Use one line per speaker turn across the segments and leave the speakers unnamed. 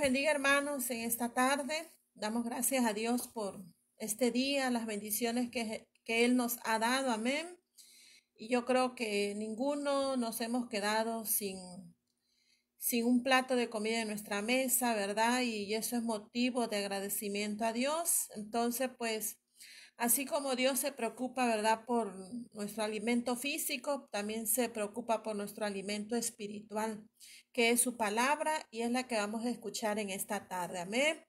bendiga, hermanos, en esta tarde. Damos gracias a Dios por este día, las bendiciones que Él nos ha dado. Amén. Y yo creo que ninguno nos hemos quedado sin un plato de comida en nuestra mesa, ¿verdad? Y eso es motivo de agradecimiento a Dios. Entonces, pues, así como Dios se preocupa, ¿verdad?, por nuestro alimento físico, también se preocupa por nuestro alimento espiritual, que es su palabra y es la que vamos a escuchar en esta tarde. Amén.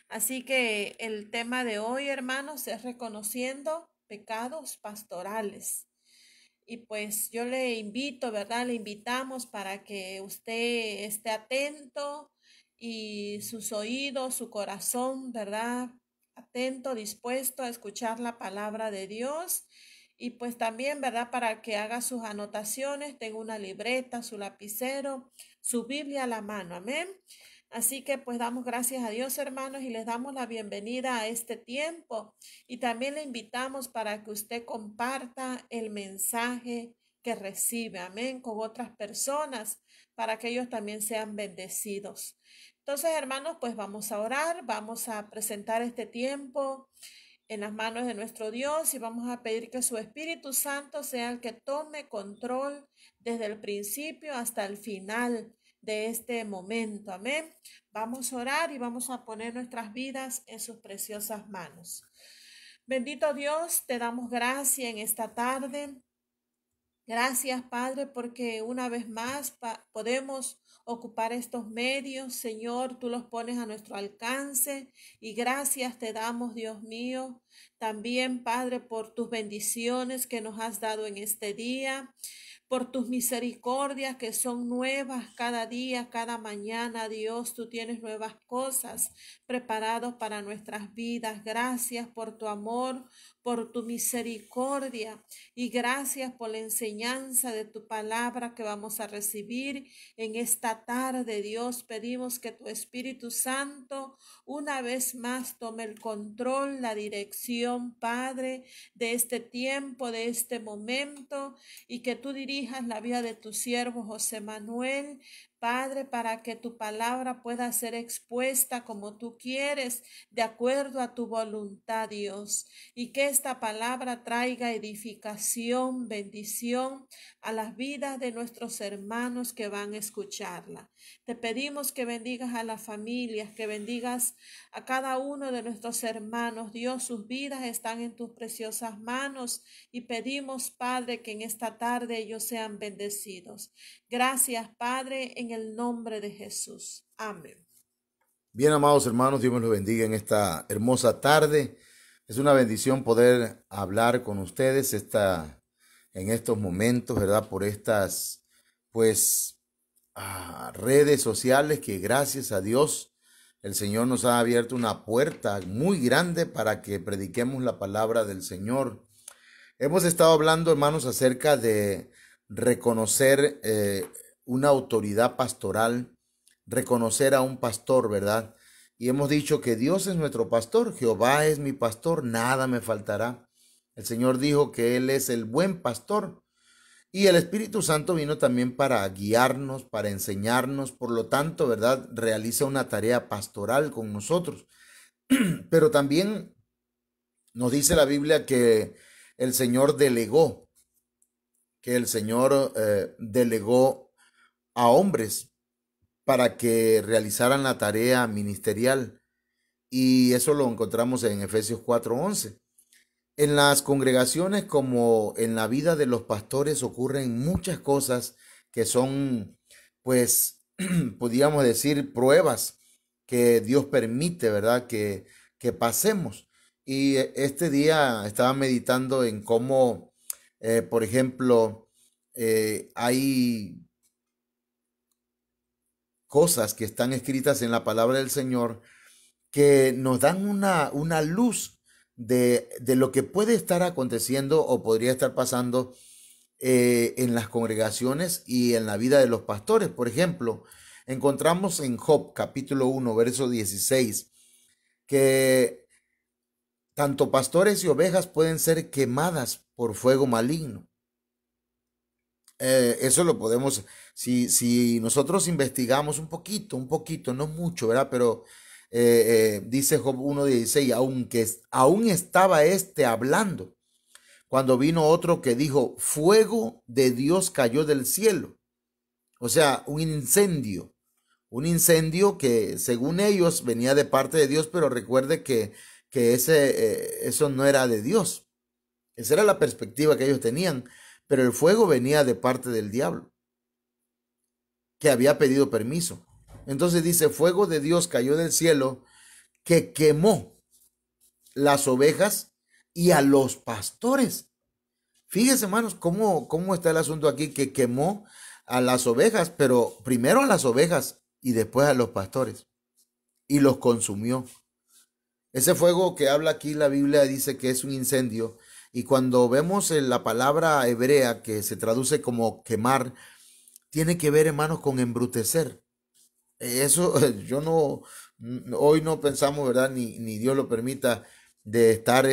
Así que el tema de hoy, hermanos, es reconociendo pecados pastorales. Y pues yo le invito, ¿verdad? Le invitamos para que usted esté atento y sus oídos, su corazón, ¿verdad? Atento, dispuesto a escuchar la palabra de Dios. Y pues también, ¿verdad? Para que haga sus anotaciones, tenga una libreta, su lapicero, su Biblia a la mano. Amén. Así que pues damos gracias a Dios, hermanos, y les damos la bienvenida a este tiempo. Y también le invitamos para que usted comparta el mensaje que recibe, amén, con otras personas, para que ellos también sean bendecidos. Entonces, hermanos, pues vamos a orar, vamos a presentar este tiempo en las manos de nuestro Dios y vamos a pedir que su Espíritu Santo sea el que tome control desde el principio hasta el final de este momento. Amén. Vamos a orar y vamos a poner nuestras vidas en sus preciosas manos. Bendito Dios, te damos gracia en esta tarde. Gracias, Padre, porque una vez más podemos ocupar estos medios. Señor, tú los pones a nuestro alcance y gracias te damos, Dios mío. También, Padre, por tus bendiciones que nos has dado en este día, por tus misericordias que son nuevas cada día, cada mañana. Dios, tú tienes nuevas cosas preparadas para nuestras vidas. Gracias por tu amor, por tu misericordia y gracias por la enseñanza de tu palabra que vamos a recibir en esta tarde. Dios, pedimos que tu Espíritu Santo una vez más tome el control, la dirección, Padre, de este tiempo, de este momento, y que tú dirijas la vida de tu siervo José Manuel, Padre, para que tu palabra pueda ser expuesta como tú quieres, de acuerdo a tu voluntad, Dios, y que esta palabra traiga edificación, bendición a las vidas de nuestros hermanos que van a escucharla. Te pedimos que bendigas a las familias, que bendigas a cada uno de nuestros hermanos. Dios, sus vidas están en tus preciosas manos y pedimos, Padre, que en esta tarde ellos sean bendecidos. Gracias, Padre, en el nombre de Jesús. Amén.
Bien, amados hermanos, Dios me los bendiga en esta hermosa tarde. Es una bendición poder hablar con ustedes en estos momentos, ¿verdad? Por estas, redes sociales que gracias a Dios el Señor nos ha abierto una puerta muy grande para que prediquemos la palabra del Señor. Hemos estado hablando, hermanos, acerca de reconocer una autoridad pastoral, reconocer a un pastor, ¿verdad? Y hemos dicho que Dios es nuestro pastor, Jehová es mi pastor, nada me faltará. El Señor dijo que Él es el buen pastor y el Espíritu Santo vino también para guiarnos, para enseñarnos, por lo tanto, ¿verdad? Realiza una tarea pastoral con nosotros. Pero también nos dice la Biblia que el Señor delegó, delegó a hombres para que realizaran la tarea ministerial. Y eso lo encontramos en Efesios 4:11. En las congregaciones como en la vida de los pastores ocurren muchas cosas que son, pues, podríamos decir, pruebas que Dios permite, ¿verdad? Que pasemos. Y este día estaba meditando en cómo, por ejemplo, hay cosas que están escritas en la palabra del Señor que nos dan una luz de lo que puede estar aconteciendo o podría estar pasando en las congregaciones y en la vida de los pastores. Por ejemplo, encontramos en Job capítulo 1, verso 16, que tanto pastores y ovejas pueden ser quemadas por fuego maligno. Eso lo podemos, si nosotros investigamos un poquito, no mucho, ¿verdad? Pero dice Job 1:16, aún estaba este hablando, cuando vino otro que dijo, fuego de Dios cayó del cielo. O sea, un incendio que según ellos venía de parte de Dios, pero recuerde que eso no era de Dios. Esa era la perspectiva que ellos tenían, pero el fuego venía de parte del diablo, que había pedido permiso. Entonces dice, fuego de Dios cayó del cielo que quemó las ovejas y a los pastores. Fíjese, hermanos, cómo está el asunto aquí, que quemó a las ovejas, pero primero a las ovejas y después a los pastores, y los consumió. Ese fuego que habla aquí la Biblia dice que es un incendio, y cuando vemos la palabra hebrea que se traduce como quemar, tiene que ver, hermanos, con embrutecer. Eso yo no, hoy no pensamos, ¿verdad? Ni Dios lo permita de estar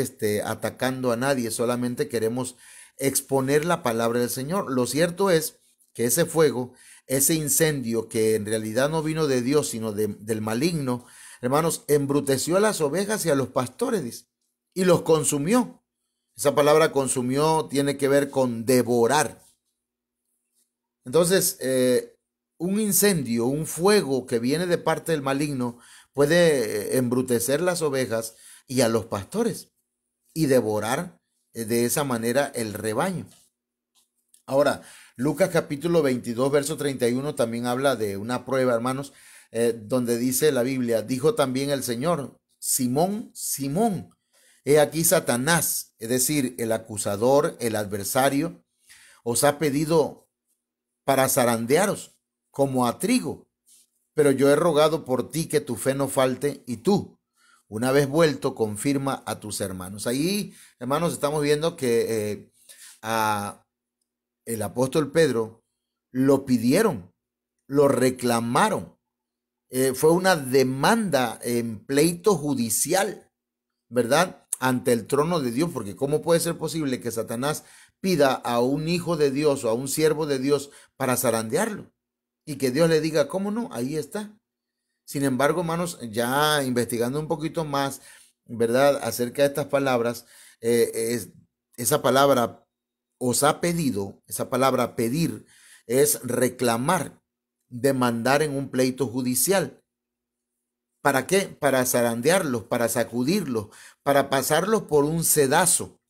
atacando a nadie, solamente queremos exponer la palabra del Señor. Lo cierto es que ese fuego, ese incendio que en realidad no vino de Dios, sino del maligno, hermanos, embruteció a las ovejas y a los pastores, dice, y los consumió. Esa palabra consumió tiene que ver con devorar. Entonces, un incendio, un fuego que viene de parte del maligno puede embrutecer las ovejas y a los pastores y devorar de esa manera el rebaño. Ahora, Lucas capítulo 22, verso 31 también habla de una prueba, hermanos, donde dice la Biblia, dijo también el Señor, Simón, Simón, he aquí Satanás, es decir, el acusador, el adversario, os ha pedido para zarandearos como a trigo, pero yo he rogado por ti que tu fe no falte y tú, una vez vuelto, confirma a tus hermanos. Ahí, hermanos, estamos viendo que a el apóstol Pedro lo pidieron, lo reclamaron. Fue una demanda en pleito judicial, ¿verdad? Ante el trono de Dios, porque ¿cómo puede ser posible que Satanás pida a un hijo de Dios o a un siervo de Dios para zarandearlo? Y que Dios le diga, ¿cómo no? Ahí está. Sin embargo, hermanos, ya investigando un poquito más, ¿verdad? Acerca de estas palabras, esa palabra os ha pedido, esa palabra pedir es reclamar, demandar en un pleito judicial. ¿Para qué? Para zarandearlos, para sacudirlos, para pasarlos por un sedazo,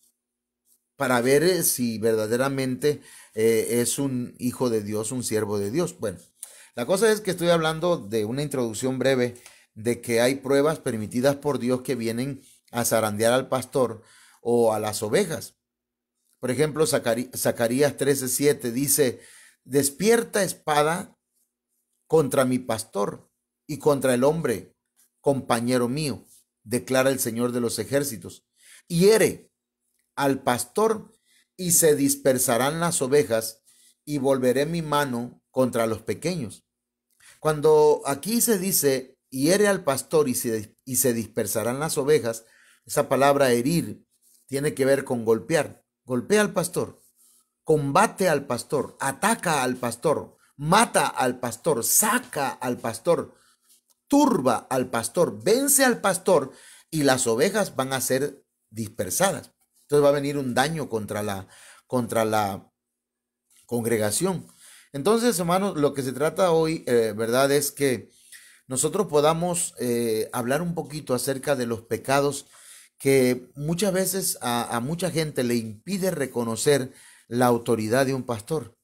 para ver si verdaderamente es un hijo de Dios, un siervo de Dios. Bueno, la cosa es que estoy hablando de una introducción breve de que hay pruebas permitidas por Dios que vienen a zarandear al pastor o a las ovejas. Por ejemplo, Zacarías 13:7 dice, despierta espada contra mi pastor y contra el hombre, compañero mío, declara el Señor de los ejércitos. Hiere al pastor y se dispersarán las ovejas y volveré mi mano contra los pequeños. Cuando aquí se dice hiere al pastor y se dispersarán las ovejas, esa palabra herir tiene que ver con golpear. Golpea al pastor, combate al pastor, ataca al pastor, mata al pastor, saca al pastor, turba al pastor, vence al pastor y las ovejas van a ser dispersadas. Entonces va a venir un daño contra la congregación. Entonces, hermanos, lo que se trata hoy, verdad, es que nosotros podamos hablar un poquito acerca de los pecados que muchas veces a mucha gente le impide reconocer la autoridad de un pastor.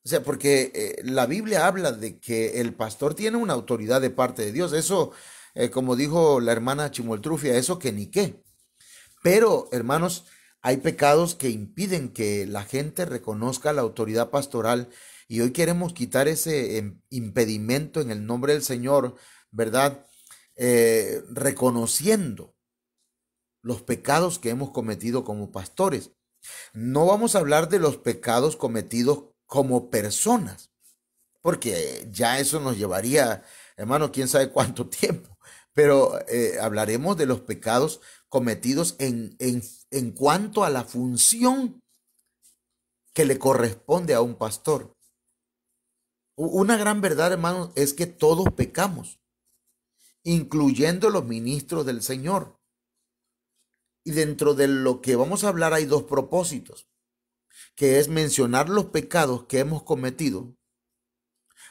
O sea, porque la Biblia habla de que el pastor tiene una autoridad de parte de Dios. Eso, como dijo la hermana Chimoltrufia, eso que ni qué. Pero, hermanos, hay pecados que impiden que la gente reconozca la autoridad pastoral y hoy queremos quitar ese impedimento en el nombre del Señor, ¿verdad? Reconociendo los pecados que hemos cometido como pastores. No vamos a hablar de los pecados cometidos como personas, porque ya eso nos llevaría, hermano, quién sabe cuánto tiempo, pero hablaremos de los pecados cometidos en cuanto a la función que le corresponde a un pastor. Una gran verdad, hermanos, es que todos pecamos, incluyendo los ministros del Señor. Y dentro de lo que vamos a hablar hay dos propósitos, que es mencionar los pecados que hemos cometido,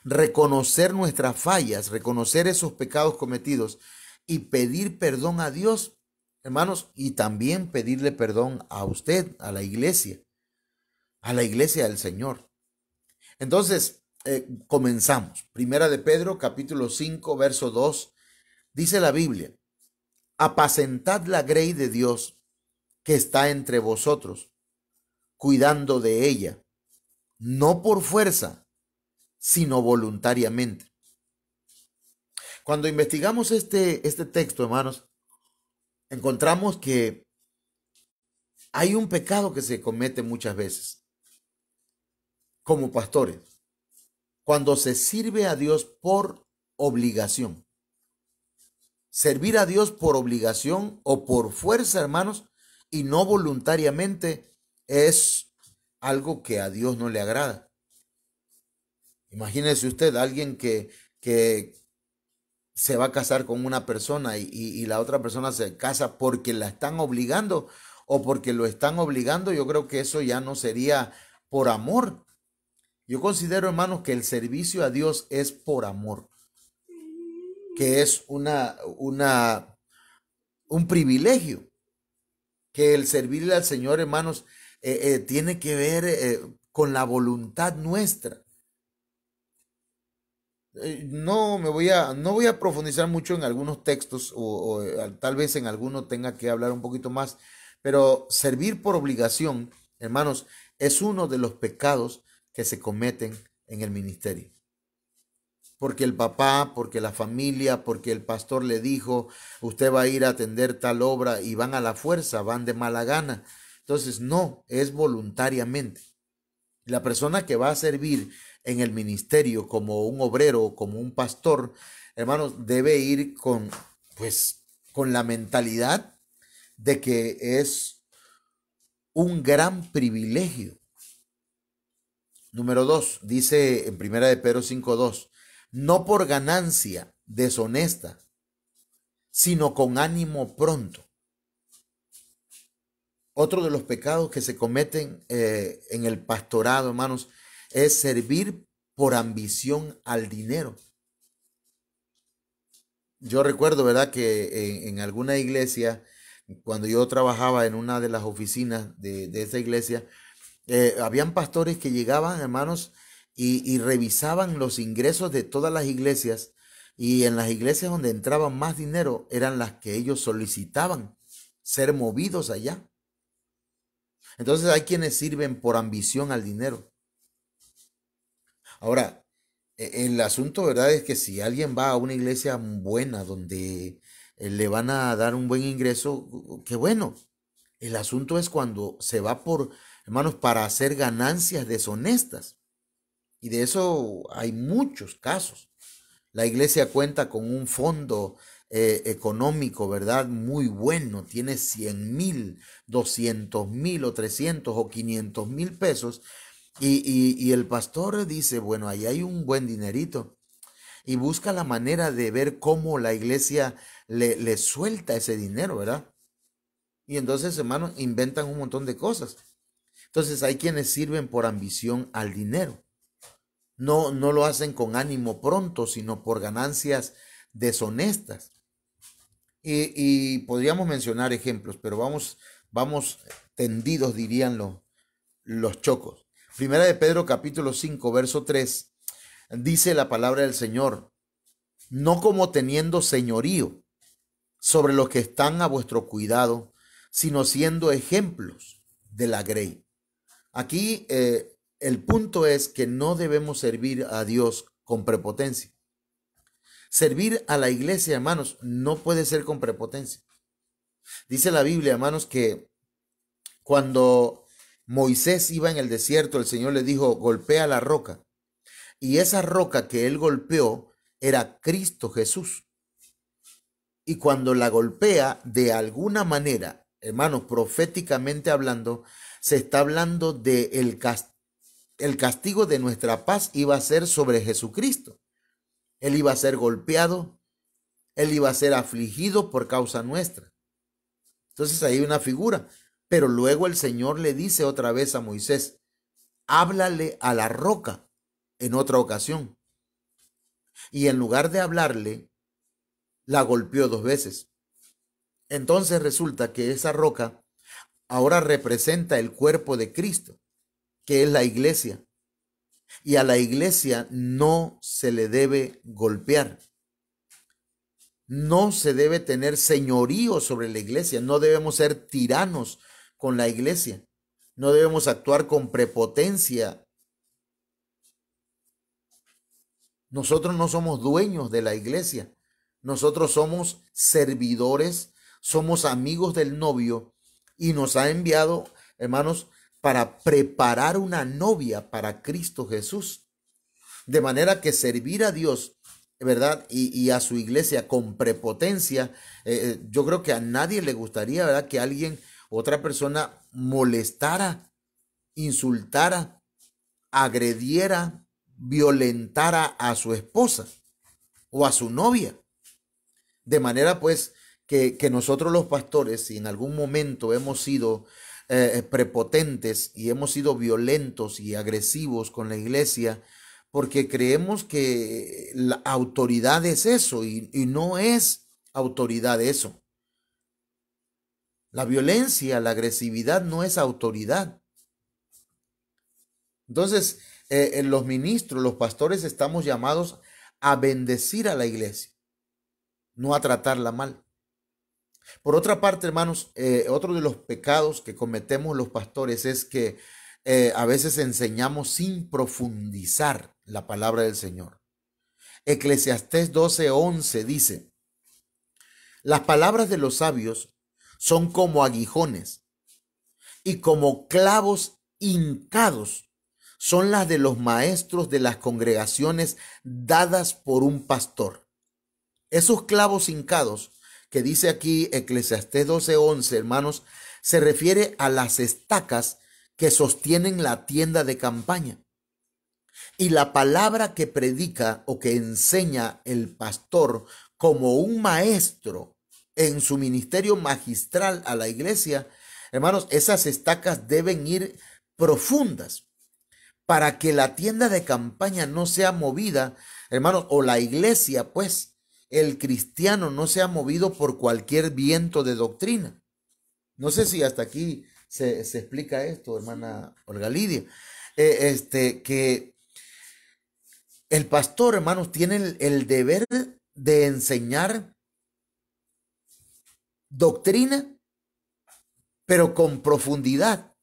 reconocer nuestras fallas, reconocer esos pecados cometidos y pedir perdón a Dios, hermanos, y también pedirle perdón a usted, a la iglesia del Señor. Entonces, comenzamos. Primera de Pedro, capítulo 5, verso 2, dice la Biblia: apacentad la grey de Dios que está entre vosotros, cuidando de ella, no por fuerza, sino voluntariamente. Cuando investigamos este texto, hermanos, encontramos que hay un pecado que se comete muchas veces como pastores, cuando se sirve a Dios por obligación. Servir a Dios por obligación o por fuerza, hermanos, y no voluntariamente, es algo que a Dios no le agrada. Imagínese usted alguien que se va a casar con una persona y la otra persona se casa porque la están obligando o porque lo están obligando. Yo creo que eso ya no sería por amor. Yo considero, hermanos, que el servicio a Dios es por amor, que es un privilegio, que el servirle al Señor, hermanos, tiene que ver con la voluntad nuestra. No voy a profundizar mucho en algunos textos o tal vez en alguno tenga que hablar un poquito más, pero servir por obligación, hermanos, es uno de los pecados que se cometen en el ministerio. Porque el papá, porque la familia, porque el pastor le dijo, usted va a ir a atender tal obra, y van a la fuerza, van de mala gana. Entonces, no, es voluntariamente. La persona que va a servir en el ministerio como un obrero o como un pastor, hermanos, debe ir con la mentalidad de que es un gran privilegio. Número 2, dice en Primera de Pedro 5:2, no por ganancia deshonesta, sino con ánimo pronto. Otro de los pecados que se cometen en el pastorado, hermanos, es servir por ambición al dinero. Yo recuerdo, ¿verdad?, que en alguna iglesia, cuando yo trabajaba en una de las oficinas de esta iglesia, habían pastores que llegaban, hermanos, y revisaban los ingresos de todas las iglesias, y en las iglesias donde entraba más dinero eran las que ellos solicitaban ser movidos allá. Entonces hay quienes sirven por ambición al dinero. Ahora, el asunto, ¿verdad?, es que si alguien va a una iglesia buena donde le van a dar un buen ingreso, qué bueno. El asunto es cuando se va por, hermanos, para hacer ganancias deshonestas. Y de eso hay muchos casos. La iglesia cuenta con un fondo económico, ¿verdad?, muy bueno. Tiene 100,000, 200,000 o 300 o 500,000 pesos. Y el pastor dice, bueno, ahí hay un buen dinerito. Y busca la manera de ver cómo la iglesia le suelta ese dinero, ¿verdad? Y entonces, hermanos, inventan un montón de cosas. Entonces hay quienes sirven por ambición al dinero. No lo hacen con ánimo pronto, sino por ganancias deshonestas. Y podríamos mencionar ejemplos, pero vamos tendidos, dirían los chocos. Primera de Pedro capítulo 5, verso 3, dice la palabra del Señor, no como teniendo señorío sobre los que están a vuestro cuidado, sino siendo ejemplos de la grey. Aquí el punto es que no debemos servir a Dios con prepotencia. Servir a la iglesia, hermanos, no puede ser con prepotencia. Dice la Biblia, hermanos, que cuando Moisés iba en el desierto, el Señor le dijo, golpea la roca. Y esa roca que él golpeó era Cristo Jesús. Y cuando la golpea, de alguna manera, hermanos, proféticamente hablando, se está hablando del el castigo de nuestra paz iba a ser sobre Jesucristo. Él iba a ser golpeado, él iba a ser afligido por causa nuestra. Entonces ahí hay una figura. Pero luego el Señor le dice otra vez a Moisés, háblale a la roca en otra ocasión. Y en lugar de hablarle, la golpeó 2 veces. Entonces resulta que esa roca ahora representa el cuerpo de Cristo, que es la iglesia. Y a la iglesia no se le debe golpear. No se debe tener señorío sobre la iglesia. No debemos ser tiranos con la iglesia. No debemos actuar con prepotencia. Nosotros no somos dueños de la iglesia. Nosotros somos servidores, somos amigos del novio y nos ha enviado, hermanos, para preparar una novia para Cristo Jesús. De manera que servir a Dios, ¿verdad? Y a su iglesia con prepotencia, yo creo que a nadie le gustaría, ¿verdad? Que alguien, otra persona, molestara, insultara, agrediera, violentara a su esposa o a su novia. De manera pues que nosotros los pastores, si en algún momento hemos sido prepotentes y hemos sido violentos y agresivos con la iglesia, porque creemos que la autoridad es eso y no es autoridad eso. La violencia, la agresividad no es autoridad. Entonces, los ministros, los pastores estamos llamados a bendecir a la iglesia, no a tratarla mal. Por otra parte, hermanos, otro de los pecados que cometemos los pastores es que a veces enseñamos sin profundizar la palabra del Señor. Eclesiastés 12:11 dice, las palabras de los sabios son como aguijones y como clavos hincados son las de los maestros de las congregaciones dadas por un pastor. Esos clavos hincados que dice aquí Eclesiastés 12:11, hermanos, se refiere a las estacas que sostienen la tienda de campaña. Y la palabra que predica o que enseña el pastor como un maestro en su ministerio magistral a la iglesia, hermanos, esas estacas deben ir profundas para que la tienda de campaña no sea movida, hermanos, o la iglesia, pues, el cristiano no sea movido por cualquier viento de doctrina. No sé si hasta aquí se explica esto, hermana Olga Lidia. Que el pastor, hermanos, tiene el deber de enseñar doctrina, pero con profundidad.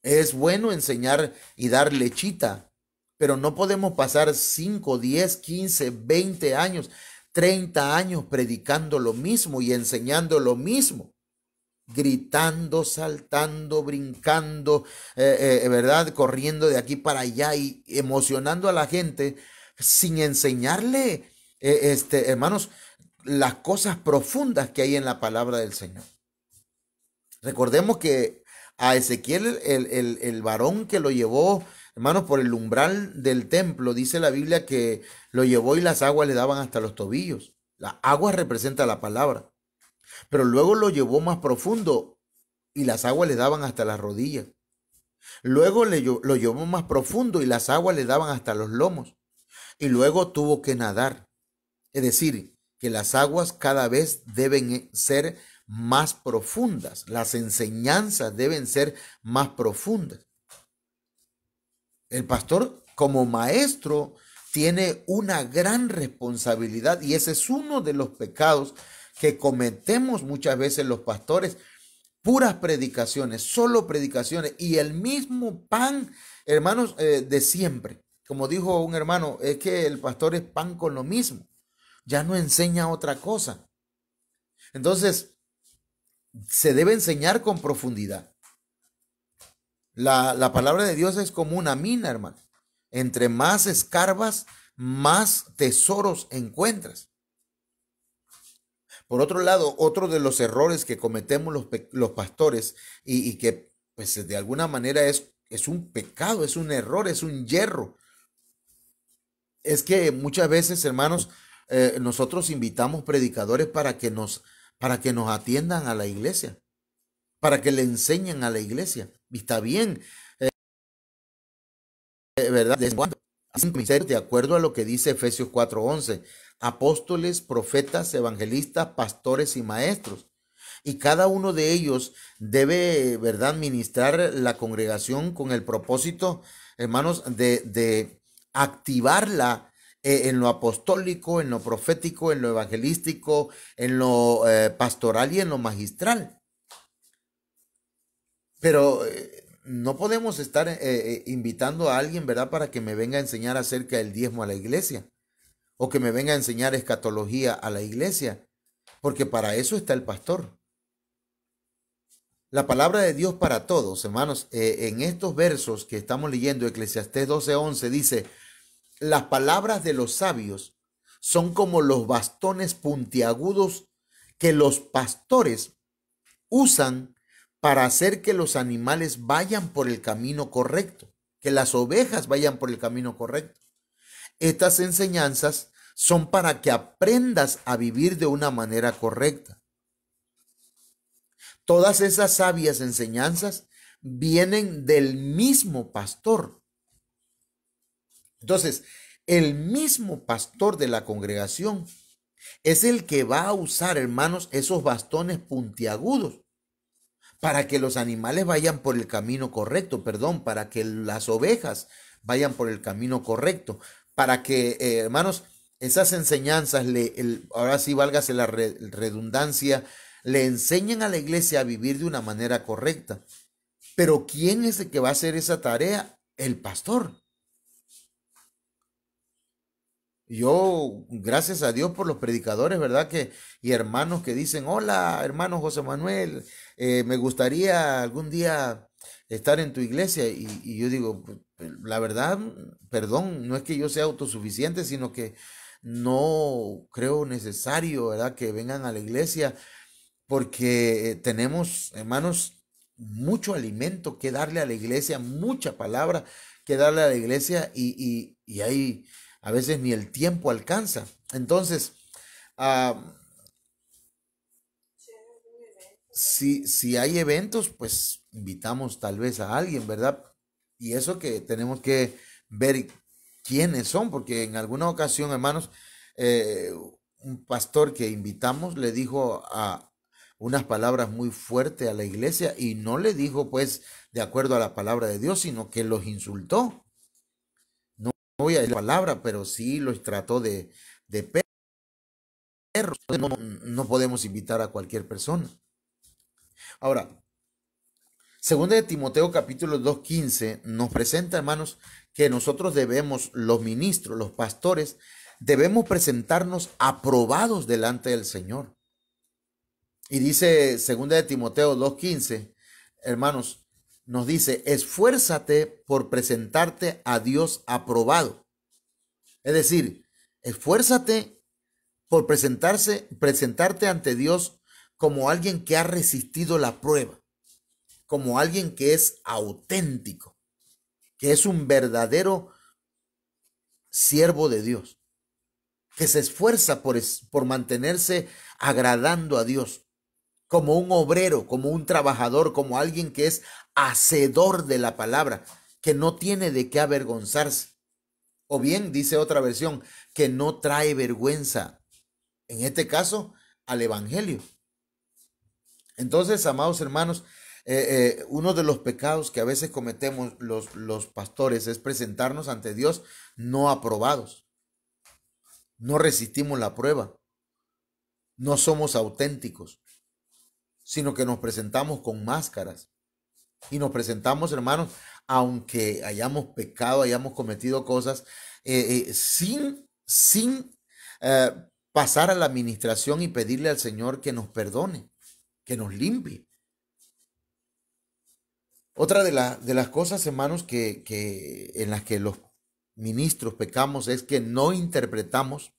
Es bueno enseñar y dar lechita, pero no podemos pasar 5, 10, 15, 20 años, 30 años predicando lo mismo y enseñando lo mismo, gritando, saltando, brincando, ¿verdad? Corriendo de aquí para allá y emocionando a la gente sin enseñarle, hermanos, las cosas profundas que hay en la palabra del Señor. Recordemos que a Ezequiel, el varón que lo llevó, hermanos, por el umbral del templo, dice la Biblia que lo llevó y las aguas le daban hasta los tobillos. Las aguas representan la palabra. Pero luego lo llevó más profundo y las aguas le daban hasta las rodillas. Luego lo llevó más profundo y las aguas le daban hasta los lomos. Y luego tuvo que nadar. Es decir, que las aguas cada vez deben ser más profundas. Las enseñanzas deben ser más profundas. El pastor, como maestro, tiene una gran responsabilidad y ese es uno de los pecados que cometemos muchas veces los pastores. Puras predicaciones, solo predicaciones y el mismo pan, hermanos, de siempre. Como dijo un hermano, es que el pastor es pan con lo mismo, ya no enseña otra cosa. Entonces, se debe enseñar con profundidad. La palabra de Dios es como una mina, hermano. Entre más escarbas, más tesoros encuentras. Por otro lado, otro de los errores que cometemos los pastores y que pues de alguna manera es es un pecado, es un error, es un yerro. Es que muchas veces, hermanos, nosotros invitamos predicadores para que nos atiendan a la iglesia, para que le enseñen a la iglesia. Y está bien, ¿verdad? De acuerdo a lo que dice Efesios 4:11, apóstoles, profetas, evangelistas, pastores y maestros. Y cada uno de ellos debe, ¿verdad?, ministrar la congregación con el propósito, hermanos, de activarla en lo apostólico, en lo profético, en lo evangelístico, en lo pastoral y en lo magistral. Pero no podemos estar invitando a alguien, ¿verdad?, para que me venga a enseñar acerca del diezmo a la iglesia, o que me venga a enseñar escatología a la iglesia, porque para eso está el pastor. La palabra de Dios para todos, hermanos, en estos versos que estamos leyendo, Eclesiastés 12:11 dice, las palabras de los sabios son como los bastones puntiagudos que los pastores usan para hacer que los animales vayan por el camino correcto, que las ovejas vayan por el camino correcto. Estas enseñanzas son para que aprendas a vivir de una manera correcta. Todas esas sabias enseñanzas vienen del mismo pastor. Entonces, el mismo pastor de la congregación es el que va a usar, hermanos, esos bastones puntiagudos para que los animales vayan por el camino correcto, para que las ovejas vayan por el camino correcto, para que, hermanos, esas enseñanzas, ahora sí, válgase la redundancia, le enseñen a la iglesia a vivir de una manera correcta. Pero ¿quién es el que va a hacer esa tarea? El pastor. Yo, gracias a Dios por los predicadores, ¿verdad? Y hermanos que dicen, hola, hermano José Manuel, me gustaría algún día estar en tu iglesia. Y yo digo, pues, la verdad, perdón, no es que yo sea autosuficiente, sino que no creo necesario, ¿verdad?, que vengan a la iglesia, porque tenemos, hermanos, mucho alimento que darle a la iglesia, mucha palabra que darle a la iglesia, y hay a veces ni el tiempo alcanza. Entonces, si hay eventos, pues invitamos tal vez a alguien, ¿verdad? Y eso que tenemos que ver quiénes son, porque en alguna ocasión, hermanos, eh, un pastor que invitamos le dijo unas palabras muy fuertes a la iglesia, y no le dijo pues de acuerdo a la palabra de Dios, sino que los insultó. No voy a decir la palabra, pero sí los trató de perros. No podemos invitar a cualquier persona. Ahora, segunda de Timoteo capítulo 2:15 nos presenta, hermanos, que nosotros debemos, los ministros, los pastores, debemos presentarnos aprobados delante del Señor. Y dice segunda de Timoteo 2:15, hermanos, nos dice, esfuérzate por presentarte a Dios aprobado. Es decir, esfuérzate por presentarte ante Dios como alguien que ha resistido la prueba, como alguien que es auténtico, que es un verdadero siervo de Dios, que se esfuerza por mantenerse agradando a Dios, como un obrero, como un trabajador, como alguien que es hacedor de la palabra, que no tiene de qué avergonzarse. O bien, dice otra versión, que no trae vergüenza, en este caso, al evangelio. Entonces, amados hermanos, uno de los pecados que a veces cometemos los pastores es presentarnos ante Dios no aprobados. No resistimos la prueba. No somos auténticos, sino que nos presentamos con máscaras. Y nos presentamos, hermanos, aunque hayamos pecado, hayamos cometido cosas, sin pasar a la administración y pedirle al Señor que nos perdone, que nos limpie. Otra de las cosas, hermanos, en las que los ministros pecamos es que no interpretamos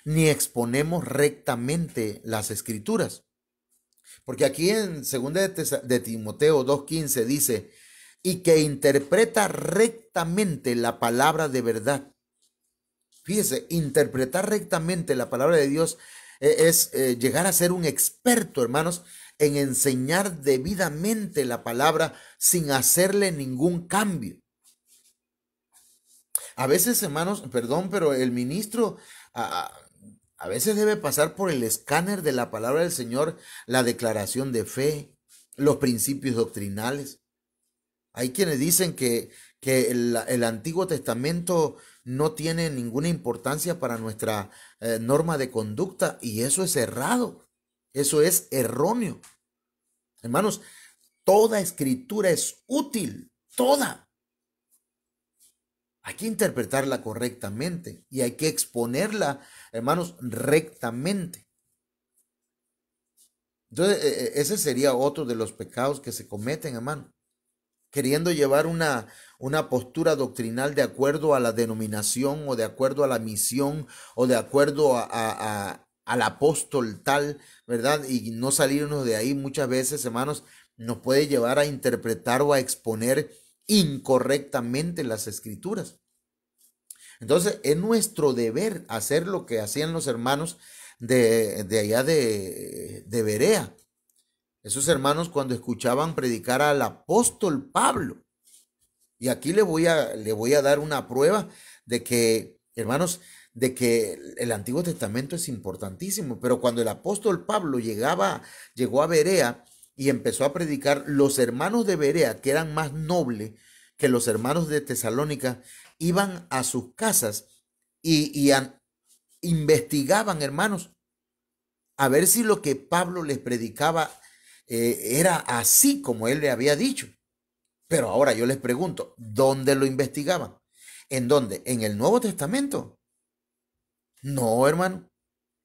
ni exponemos rectamente las escrituras. Porque aquí en 2 de Timoteo 2:15 dice, y que interpreta rectamente la palabra de verdad. Fíjese, interpretar rectamente la palabra de Dios es llegar a ser un experto, hermanos, en enseñar debidamente la palabra sin hacerle ningún cambio. A veces, hermanos, perdón, pero el ministro a veces debe pasar por el escáner de la palabra del Señor, la declaración de fe, los principios doctrinales. Hay quienes dicen que el Antiguo Testamento no tiene ninguna importancia para nuestra norma de conducta, y eso es errado, eso es erróneo. Hermanos, toda escritura es útil, toda. Hay que interpretarla correctamente y hay que exponerla, hermanos, rectamente. Entonces, ese sería otro de los pecados que se cometen, hermano. Queriendo llevar una postura doctrinal de acuerdo a la denominación o de acuerdo a la misión o de acuerdo al apóstol tal, ¿verdad? Y no salirnos de ahí muchas veces, hermanos, nos puede llevar a interpretar o a exponer incorrectamente las escrituras. Entonces, es nuestro deber hacer lo que hacían los hermanos de allá de Berea. Esos hermanos cuando escuchaban predicar al apóstol Pablo. Y aquí le voy a dar una prueba de que, hermanos, de que el Antiguo Testamento es importantísimo. Pero cuando el apóstol Pablo llegó a Berea y empezó a predicar, los hermanos de Berea, que eran más nobles que los hermanos de Tesalónica, iban a sus casas y investigaban, hermanos, a ver si lo que Pablo les predicaba era así como él le había dicho. Pero ahora yo les pregunto, ¿dónde lo investigaban? ¿En dónde? ¿En el Nuevo Testamento? No, hermano,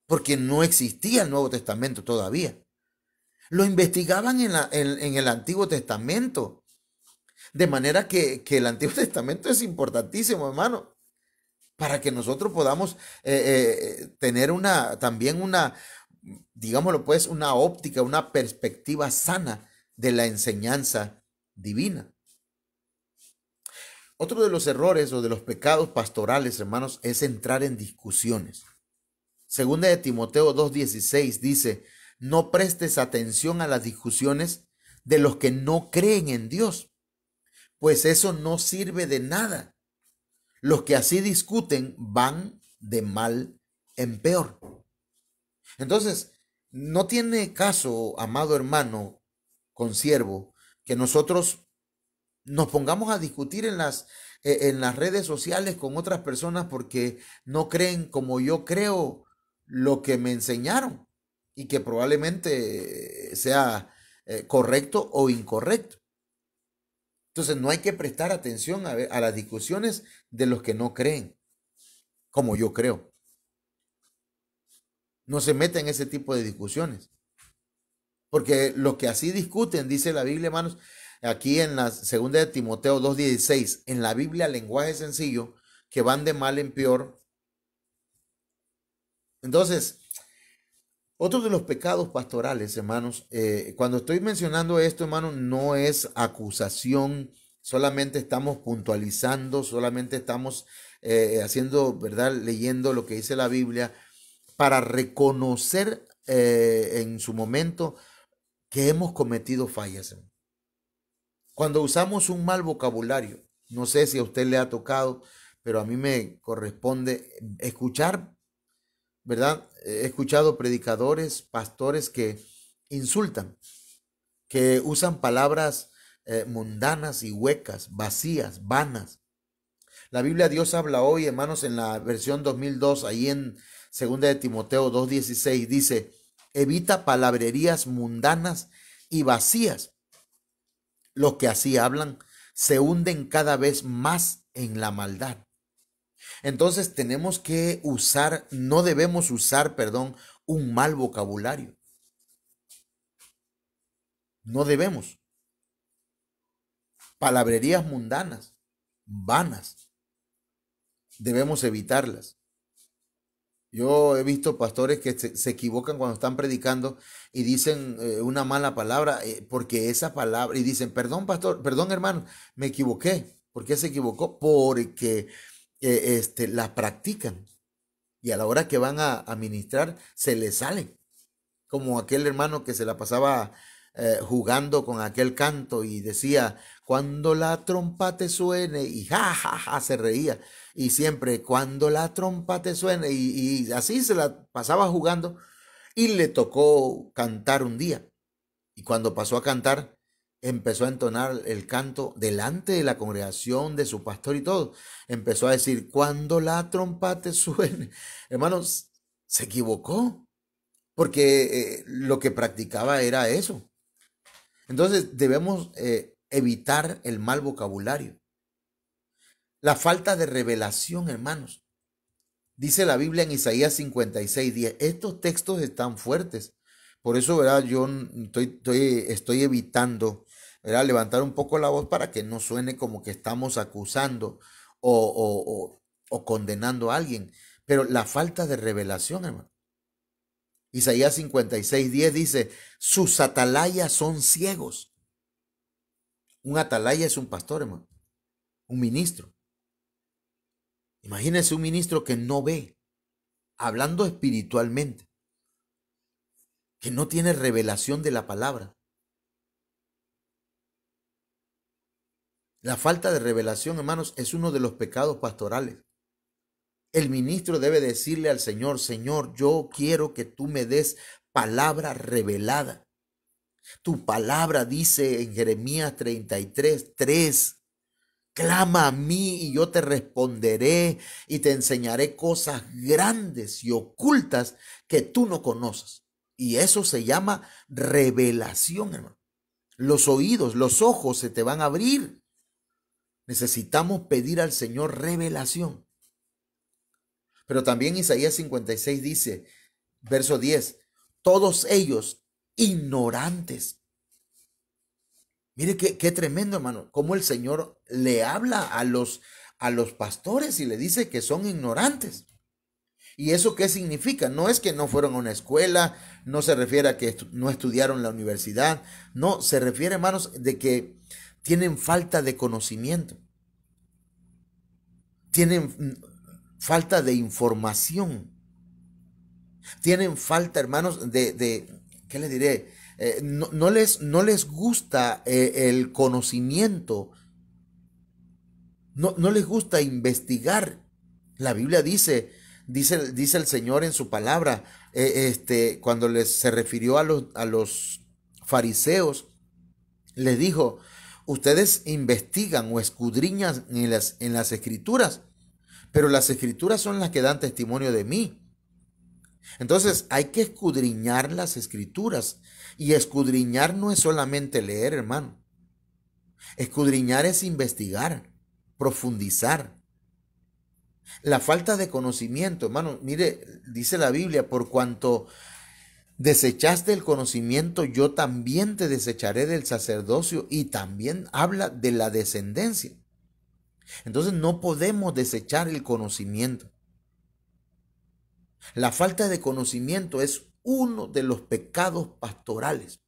porque no existía el Nuevo Testamento todavía. Lo investigaban en el Antiguo Testamento. De manera que el Antiguo Testamento es importantísimo, hermano, para que nosotros podamos tener también digámoslo pues, una óptica, una perspectiva sana de la enseñanza divina. Otro de los errores o de los pecados pastorales, hermanos, es entrar en discusiones. Segunda de Timoteo 2:16 dice, no prestes atención a las discusiones de los que no creen en Dios, pues eso no sirve de nada. Los que así discuten van de mal en peor. Entonces, no tiene caso, amado hermano, consiervo, que nosotros nos pongamos a discutir en las redes sociales con otras personas porque no creen como yo creo lo que me enseñaron y que probablemente sea correcto o incorrecto. Entonces no hay que prestar atención a las discusiones de los que no creen como yo creo. No se meta en ese tipo de discusiones. Porque los que así discuten, dice la Biblia, hermanos, aquí en la segunda de Timoteo 2:16, en la Biblia, lenguaje sencillo, que van de mal en peor. Entonces, otro de los pecados pastorales, hermanos, cuando estoy mencionando esto, hermanos, no es acusación, solamente estamos puntualizando, solamente estamos haciendo, ¿verdad? Leyendo lo que dice la Biblia para reconocer en su momento que hemos cometido fallas. Cuando usamos un mal vocabulario, no sé si a usted le ha tocado, pero a mí me corresponde escuchar, ¿verdad? He escuchado predicadores, pastores que insultan, que usan palabras mundanas y huecas, vacías, vanas. La Biblia Dios habla hoy, hermanos, en la versión 2002, ahí en 2 de Timoteo 2:16, dice, evita palabrerías mundanas y vacías. Los que así hablan se hunden cada vez más en la maldad. Entonces tenemos que no debemos usar, perdón, un mal vocabulario. No debemos. Palabrerías mundanas, vanas, debemos evitarlas. Yo he visto pastores que se equivocan cuando están predicando y dicen una mala palabra porque esa palabra, y dicen, perdón, pastor, perdón, hermano, me equivoqué. ¿Por qué se equivocó? Porque la practican y a la hora que van a ministrar se les sale. Como aquel hermano que se la pasaba jugando con aquel canto y decía, cuando la trompa te suene, y ja, ja, ja, se reía. Y siempre, cuando la trompa te suene, y así se la pasaba jugando. Y le tocó cantar un día. Y cuando pasó a cantar, empezó a entonar el canto delante de la congregación, de su pastor y todo. Empezó a decir, cuando la trompa te suene. Hermanos, se equivocó porque lo que practicaba era eso. Entonces debemos evitar el mal vocabulario. La falta de revelación, hermanos. Dice la Biblia en Isaías 56:10. Estos textos están fuertes. Por eso, ¿verdad? Yo estoy evitando, ¿verdad? Levantar un poco la voz para que no suene como que estamos acusando o condenando a alguien. Pero la falta de revelación, hermano. Isaías 56:10 dice, sus atalayas son ciegos. Un atalaya es un pastor, hermano, un ministro. Imagínense un ministro que no ve, hablando espiritualmente, que no tiene revelación de la palabra. La falta de revelación, hermanos, es uno de los pecados pastorales. El ministro debe decirle al Señor, Señor, yo quiero que tú me des palabra revelada. Tu palabra dice en Jeremías 33:3, clama a mí y yo te responderé y te enseñaré cosas grandes y ocultas que tú no conoces. Y eso se llama revelación, hermano. Los oídos, los ojos se te van a abrir. Necesitamos pedir al Señor revelación. Pero también Isaías 56 dice, verso 10, todos ellos ignorantes. Mire qué tremendo, hermano, cómo el Señor le habla a los pastores y le dice que son ignorantes. ¿Y eso qué significa? No es que no fueron a una escuela, no se refiere a que no estudiaron en la universidad, no, se refiere, hermanos, de que tienen falta de conocimiento, tienen falta de información, tienen falta, hermanos, ¿qué les diré? No les gusta el conocimiento, no les gusta investigar. La Biblia dice el Señor en su palabra, cuando se refirió a los fariseos, les dijo, ustedes investigan o escudriñan en las escrituras, pero las escrituras son las que dan testimonio de mí. Entonces hay que escudriñar las escrituras. Y escudriñar no es solamente leer, hermano. Escudriñar es investigar, profundizar. La falta de conocimiento, hermano, mire, dice la Biblia, por cuanto desechaste el conocimiento, yo también te desecharé del sacerdocio, y también habla de la descendencia. Entonces no podemos desechar el conocimiento. La falta de conocimiento es uno de los pecados pastorales.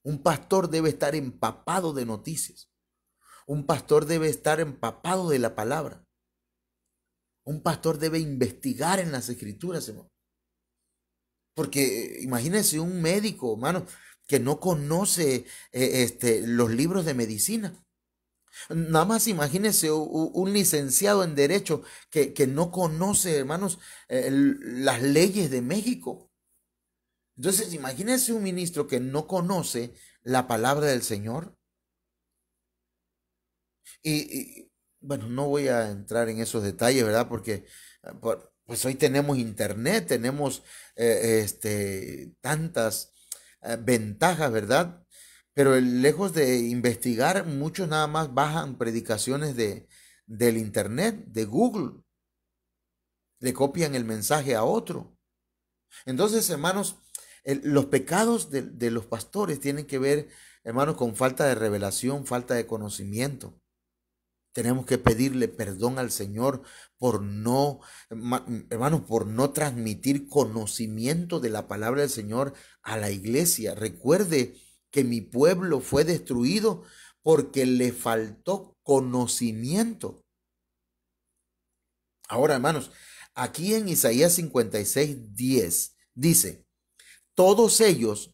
Un pastor debe estar empapado de noticias. Un pastor debe estar empapado de la palabra. Un pastor debe investigar en las escrituras, hermano. Porque imagínense un médico, hermano, que no conoce los libros de medicina. Nada más imagínense un licenciado en Derecho que no conoce, hermanos, las leyes de México. Entonces, imagínense un ministro que no conoce la palabra del Señor. Bueno, no voy a entrar en esos detalles, ¿verdad? Porque pues hoy tenemos internet, tenemos tantas ventajas, ¿verdad? Pero lejos de investigar, muchos nada más bajan predicaciones del internet, de Google. Le copian el mensaje a otro. Entonces, hermanos, los pecados de los pastores tienen que ver, hermanos, con falta de revelación, falta de conocimiento. Tenemos que pedirle perdón al Señor por no, hermanos, por no transmitir conocimiento de la palabra del Señor a la iglesia. Recuerde que mi pueblo fue destruido porque le faltó conocimiento. Ahora, hermanos, aquí en Isaías 56:10 dice, todos ellos,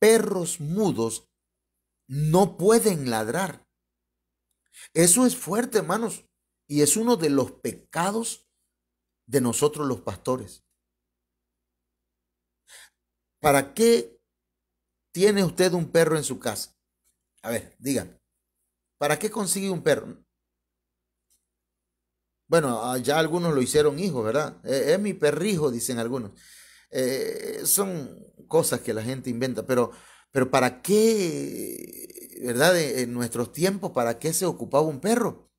perros mudos, no pueden ladrar. Eso es fuerte, hermanos, y es uno de los pecados de nosotros los pastores. ¿Para qué tiene usted un perro en su casa? A ver, dígame, ¿para qué consigue un perro? Bueno, ya algunos lo hicieron hijo, ¿verdad? Es mi perrijo, dicen algunos. Son cosas que la gente inventa, pero ¿para qué, verdad? En nuestros tiempos, ¿para qué se ocupaba un perro?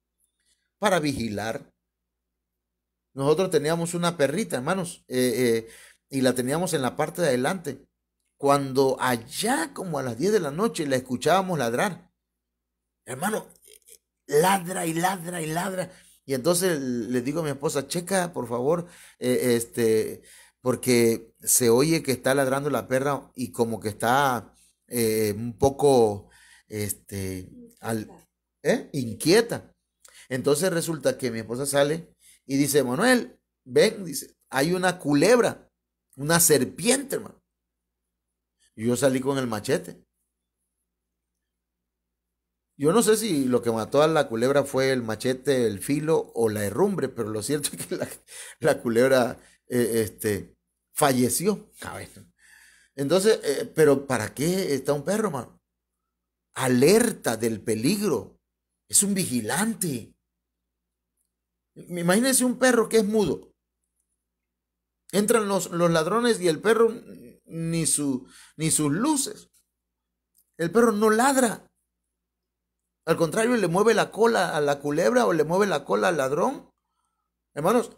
Para vigilar. Nosotros teníamos una perrita, hermanos, y la teníamos en la parte de adelante. Cuando allá como a las 10 de la noche la escuchábamos ladrar, hermano, ladra y ladra y ladra. Y entonces le digo a mi esposa, checa, por favor, porque se oye que está ladrando la perra y como que está un poco, este, al, inquieta. Entonces resulta que mi esposa sale y dice, Manuel, ven, dice, hay una culebra, una serpiente, hermano. Y yo salí con el machete. Yo no sé si lo que mató a la culebra fue el machete, el filo o la herrumbre, pero lo cierto es que la culebra falleció. A ver. Entonces, pero ¿para qué está un perro, hermano? Alerta del peligro. Es un vigilante. Imagínense un perro que es mudo. Entran los ladrones y el perro ni sus luces. El perro no ladra. Al contrario, le mueve la cola a la culebra o le mueve la cola al ladrón. Hermanos,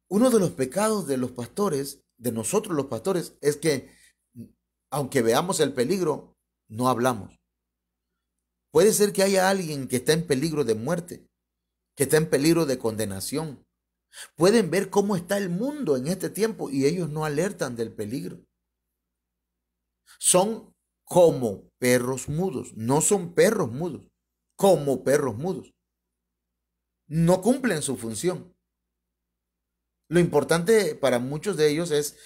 uno de los pecados de los pastores, de nosotros los pastores, es que aunque veamos el peligro, no hablamos. Puede ser que haya alguien que está en peligro de muerte, que está en peligro de condenación. Pueden ver cómo está el mundo en este tiempo y ellos no alertan del peligro. Son como perros mudos, no son perros mudos, como perros mudos. No cumplen su función. Lo importante para muchos de ellos es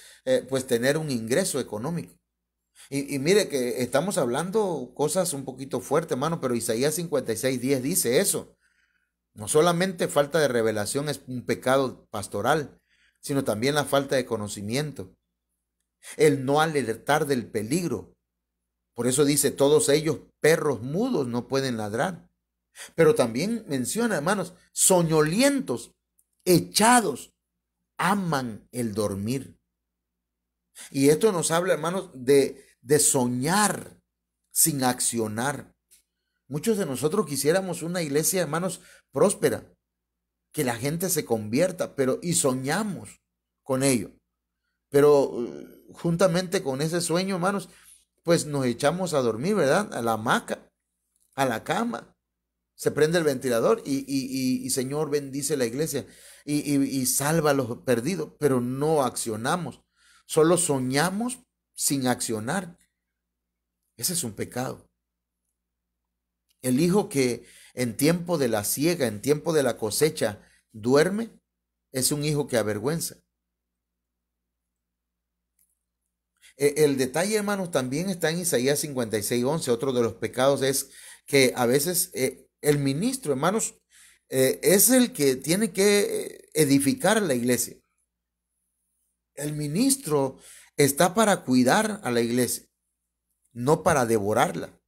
pues tener un ingreso económico. Y mire que estamos hablando cosas un poquito fuertes, hermano, pero Isaías 56:10 dice eso. No solamente falta de revelación es un pecado pastoral, sino también la falta de conocimiento. El no alertar del peligro. Por eso dice, todos ellos perros mudos no pueden ladrar. Pero también menciona, hermanos, soñolientos, echados, aman el dormir. Y esto nos habla, hermanos, de soñar sin accionar. Muchos de nosotros quisiéramos una iglesia, hermanos, próspera, que la gente se convierta, y soñamos con ello. Pero juntamente con ese sueño, hermanos, pues nos echamos a dormir, ¿verdad? A la hamaca, a la cama. Se prende el ventilador y Señor bendice la iglesia y salva a los perdidos, pero no accionamos. Solo soñamos sin accionar. Ese es un pecado. El hijo que en tiempo de la siega, en tiempo de la cosecha, duerme, es un hijo que avergüenza. El detalle, hermanos, también está en Isaías 56:11. Otro de los pecados es que a veces el ministro, hermanos, es el que tiene que edificar la iglesia. El ministro está para cuidar a la iglesia, no para devorarla.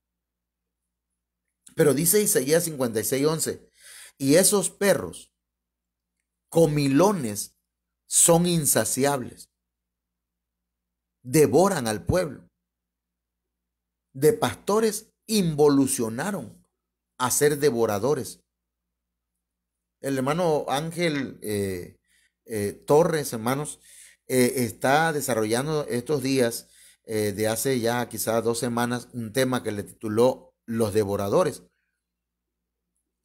Pero dice Isaías 56:11, y esos perros comilones son insaciables, devoran al pueblo. De pastores involucionaron a ser devoradores. El hermano Ángel Torres, hermanos, está desarrollando estos días, de hace ya quizás 2 semanas, un tema que le tituló Los devoradores.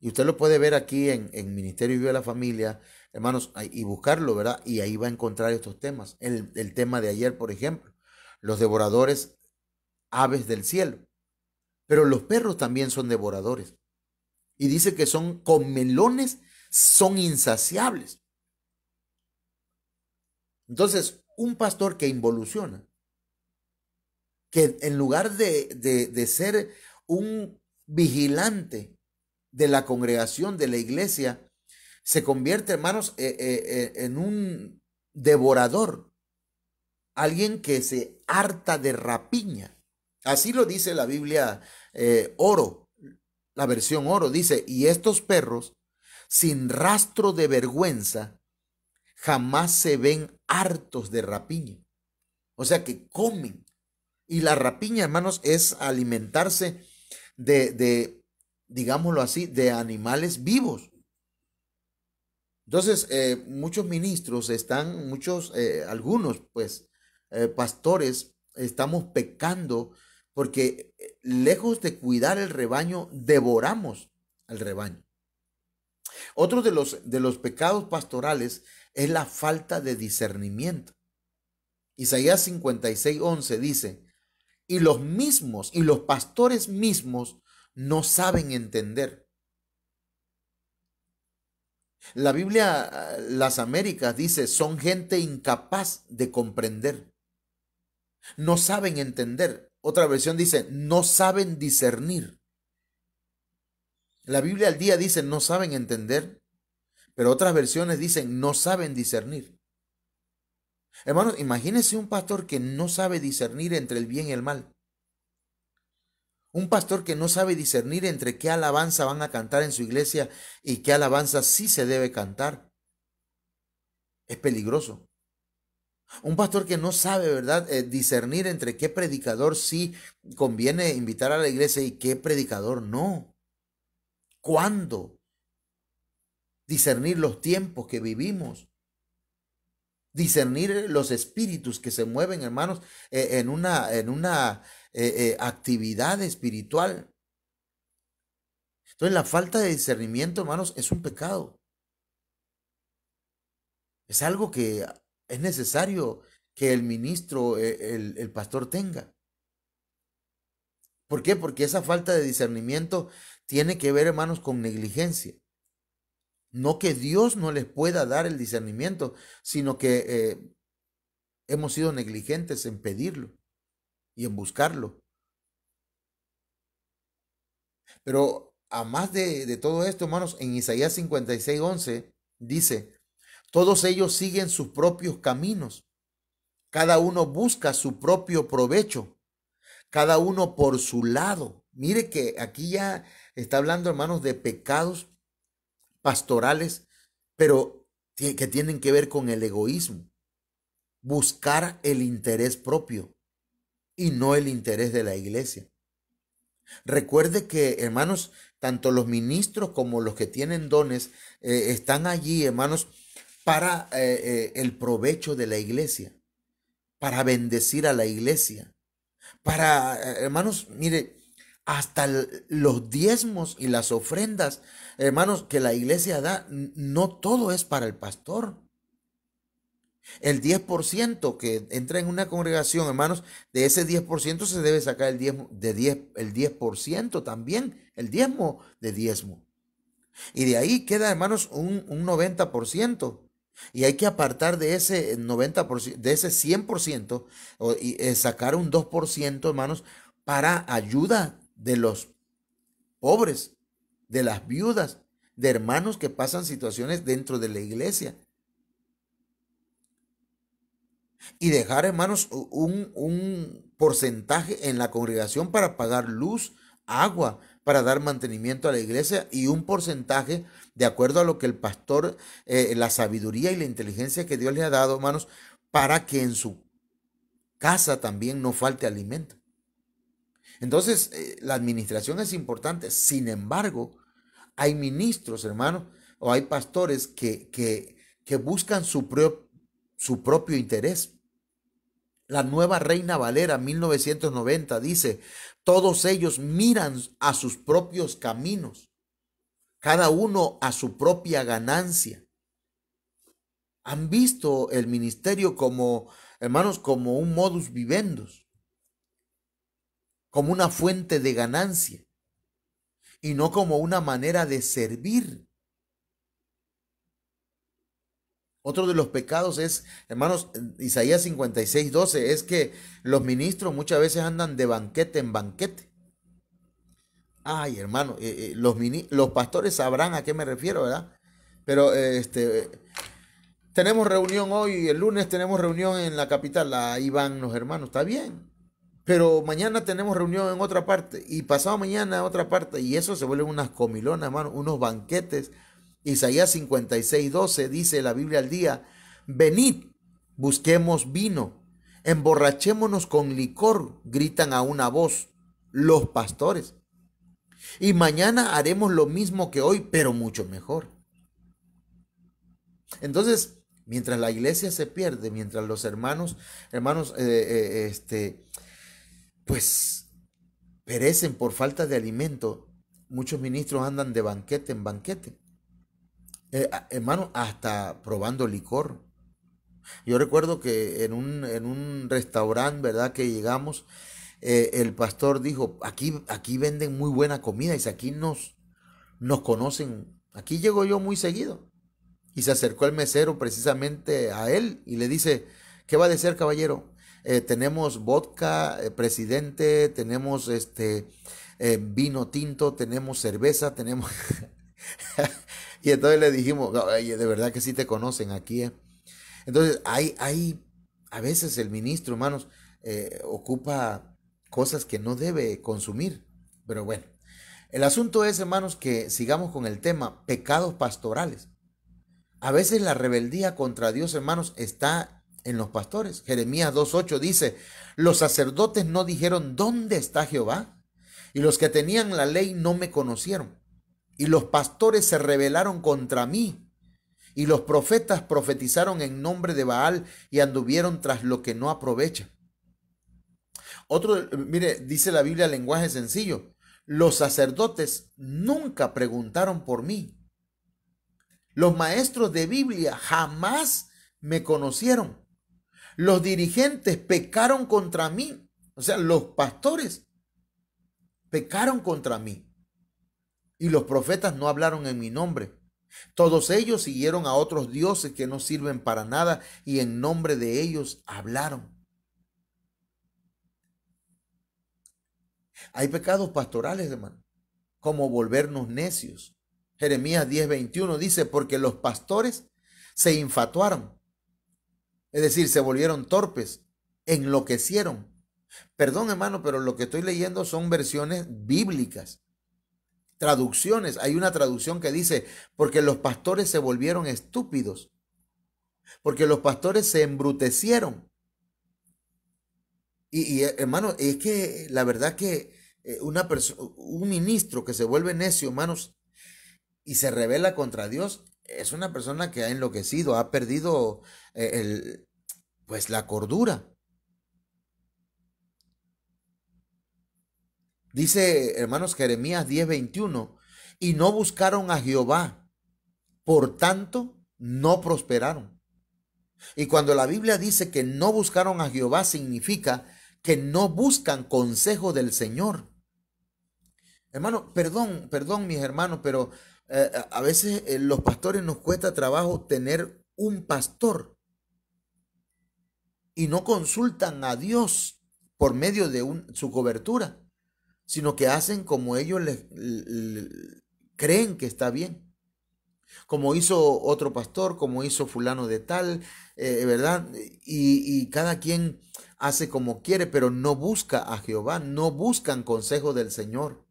Y usted lo puede ver aquí en Ministerio Viva la Familia, hermanos, y buscarlo, ¿verdad? Y ahí va a encontrar estos temas. El tema de ayer, por ejemplo, los devoradores aves del cielo. Pero los perros también son devoradores. Y dice que son comelones, son insaciables. Entonces, un pastor que involuciona, que en lugar de ser un vigilante de la congregación, de la iglesia, se convierte, hermanos, en un devorador, alguien que se harta de rapiña. Así lo dice la Biblia Oro, la versión Oro, dice, y estos perros, sin rastro de vergüenza, jamás se ven hartos de rapiña. O sea que comen. Y la rapiña, hermanos, es alimentarse digámoslo así, de animales vivos. Entonces, muchos ministros están, algunos, pues, pastores, estamos pecando porque lejos de cuidar el rebaño, devoramos el rebaño. Otro de los pecados pastorales es la falta de discernimiento. Isaías 56:11 dice, y los pastores mismos no saben entender. La Biblia, las Américas dice, son gente incapaz de comprender. No saben entender. Otra versión dice, no saben discernir. La Biblia al día dice, no saben entender, pero otras versiones dicen, no saben discernir. Hermanos, imagínense un pastor que no sabe discernir entre el bien y el mal. Un pastor que no sabe discernir entre qué alabanza van a cantar en su iglesia y qué alabanza sí se debe cantar. Es peligroso. Un pastor que no sabe, ¿verdad?, discernir entre qué predicador sí conviene invitar a la iglesia y qué predicador no. ¿Cuándo? Discernir los tiempos que vivimos. Discernir los espíritus que se mueven, hermanos, en una actividad espiritual. Entonces, la falta de discernimiento, hermanos, es un pecado. Es algo que es necesario que el ministro, el pastor tenga. ¿Por qué? Porque esa falta de discernimiento tiene que ver, hermanos, con negligencia. No que Dios no les pueda dar el discernimiento, sino que hemos sido negligentes en pedirlo y en buscarlo. Pero a más de todo esto, hermanos, en Isaías 56:11 dice, todos ellos siguen sus propios caminos, cada uno busca su propio provecho, cada uno por su lado. Mire que aquí ya está hablando, hermanos, de pecados pastorales, pero que tienen que ver con el egoísmo. Buscar el interés propio y no el interés de la iglesia. Recuerde que, hermanos, tanto los ministros como los que tienen dones están allí, hermanos, para el provecho de la iglesia, para bendecir a la iglesia, para, hermanos, mire, hasta los diezmos y las ofrendas, hermanos, que la iglesia da, no todo es para el pastor. El 10% que entra en una congregación, hermanos, de ese 10% se debe sacar el diezmo el 10% también, el diezmo de diezmo. Y de ahí queda, hermanos, un 90%. Y hay que apartar de ese 90%, de ese 100%, y sacar un 2%, hermanos, para ayuda de los pobres, de las viudas, de hermanos que pasan situaciones dentro de la iglesia. Y dejar, hermanos, un porcentaje en la congregación para pagar luz, agua, para dar mantenimiento a la iglesia, y un porcentaje de acuerdo a lo que el pastor, la sabiduría y la inteligencia que Dios le ha dado, hermanos, para que en su casa también no falte alimento. Entonces, la administración es importante. Sin embargo, hay ministros, hermanos, o hay pastores que buscan su propio interés. La Nueva Reina Valera 1990 dice, todos ellos miran a sus propios caminos. cada uno a su propia ganancia. Han visto el ministerio como, hermanos, como un modus vivendus, como una fuente de ganancia y no como una manera de servir. Otro de los pecados es, hermanos, Isaías 56:12, es que los ministros muchas veces andan de banquete en banquete. Ay, hermano, los pastores sabrán a qué me refiero, ¿verdad? Pero tenemos reunión hoy, el lunes tenemos reunión en la capital, ahí van los hermanos, está bien. Pero mañana tenemos reunión en otra parte y pasado mañana en otra parte y eso se vuelven unas comilonas, hermano, unos banquetes. Isaías 56:12 dice la Biblia al día, venid, busquemos vino, emborrachémonos con licor, gritan a una voz los pastores. Y mañana haremos lo mismo que hoy, pero mucho mejor. Entonces, mientras la iglesia se pierde, mientras los hermanos, pues perecen por falta de alimento, muchos ministros andan de banquete en banquete. Hermano, hasta probando licor. Yo recuerdo que en un restaurante, ¿verdad? Que llegamos, el pastor dijo, aquí venden muy buena comida y si aquí nos conocen, aquí llego yo muy seguido. Y se acercó el mesero precisamente a él y le dice, ¿qué va a decir, caballero? Tenemos vodka, presidente, tenemos vino tinto, tenemos cerveza, tenemos... Y entonces le dijimos, oye, de verdad que sí te conocen aquí. Entonces, a veces el ministro, hermanos, ocupa cosas que no debe consumir. Pero bueno, el asunto es, hermanos, que sigamos con el tema, pecados pastorales. A veces la rebeldía contra Dios, hermanos, está en los pastores. Jeremías 2:8 dice, los sacerdotes no dijeron, ¿dónde está Jehová? Y los que tenían la ley no me conocieron. Y los pastores se rebelaron contra mí. Y los profetas profetizaron en nombre de Baal y anduvieron tras lo que no aprovecha. Mire, dice la Biblia, lenguaje sencillo. Los sacerdotes nunca preguntaron por mí. Los maestros de Biblia jamás me conocieron. Los dirigentes pecaron contra mí. O sea, los pastores pecaron contra mí. Y los profetas no hablaron en mi nombre. Todos ellos siguieron a otros dioses que no sirven para nada y en nombre de ellos hablaron. Hay pecados pastorales, hermano, como volvernos necios. Jeremías 10:21 dice, porque los pastores se infatuaron, es decir, se volvieron torpes, enloquecieron. Perdón, hermano, pero lo que estoy leyendo son versiones bíblicas, traducciones. Hay una traducción que dice, porque los pastores se volvieron estúpidos, porque los pastores se embrutecieron. Hermano, es que la verdad que un ministro que se vuelve necio, hermanos, y se rebela contra Dios, es una persona que ha enloquecido, ha perdido pues la cordura. Dice, hermanos, Jeremías 10:21, y no buscaron a Jehová, por tanto no prosperaron. Y cuando la Biblia dice que no buscaron a Jehová, significa que no buscan consejo del Señor. Hermano, perdón mis hermanos, pero a veces los pastores nos cuesta trabajo tener un pastor y no consultan a Dios por medio de su cobertura, sino que hacen como ellos creen que está bien. Como hizo otro pastor, como hizo fulano de tal, ¿verdad? Y cada quien hace como quiere, pero no busca a Jehová, no buscan consejo del Señor.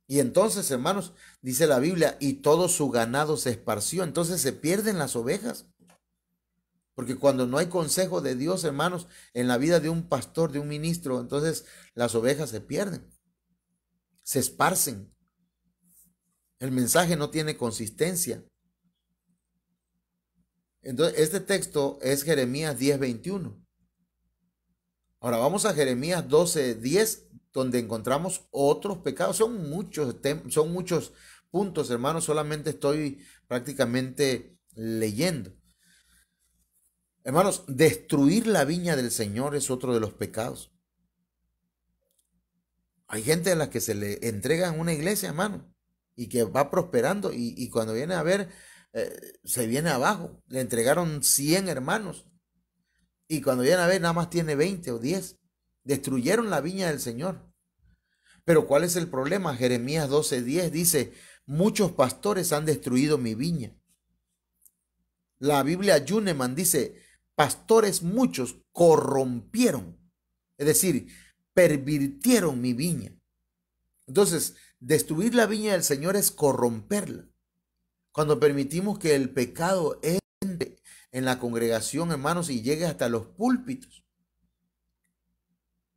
Y entonces, hermanos, dice la Biblia, y todo su ganado se esparció. Entonces se pierden las ovejas. Porque cuando no hay consejo de Dios, hermanos, en la vida de un pastor, de un ministro, entonces las ovejas se pierden, se esparcen. El mensaje no tiene consistencia. Entonces, este texto es Jeremías 10:21. Ahora vamos a Jeremías 12:10, donde encontramos otros pecados. Son muchos puntos, hermanos, solamente estoy prácticamente leyendo. Hermanos, destruir la viña del Señor es otro de los pecados. Hay gente a la que se le entrega en una iglesia, hermano, y que va prosperando y cuando viene a ver, se viene abajo. Le entregaron 100 hermanos y cuando viene a ver nada más tiene 20 o 10. Destruyeron la viña del Señor. Pero ¿cuál es el problema? Jeremías 12:10 dice, muchos pastores han destruido mi viña. La Biblia Yuneman dice, pastores muchos corrompieron, es decir, pervirtieron mi viña. Entonces, destruir la viña del Señor es corromperla. Cuando permitimos que el pecado entre en la congregación, hermanos, y llegue hasta los púlpitos,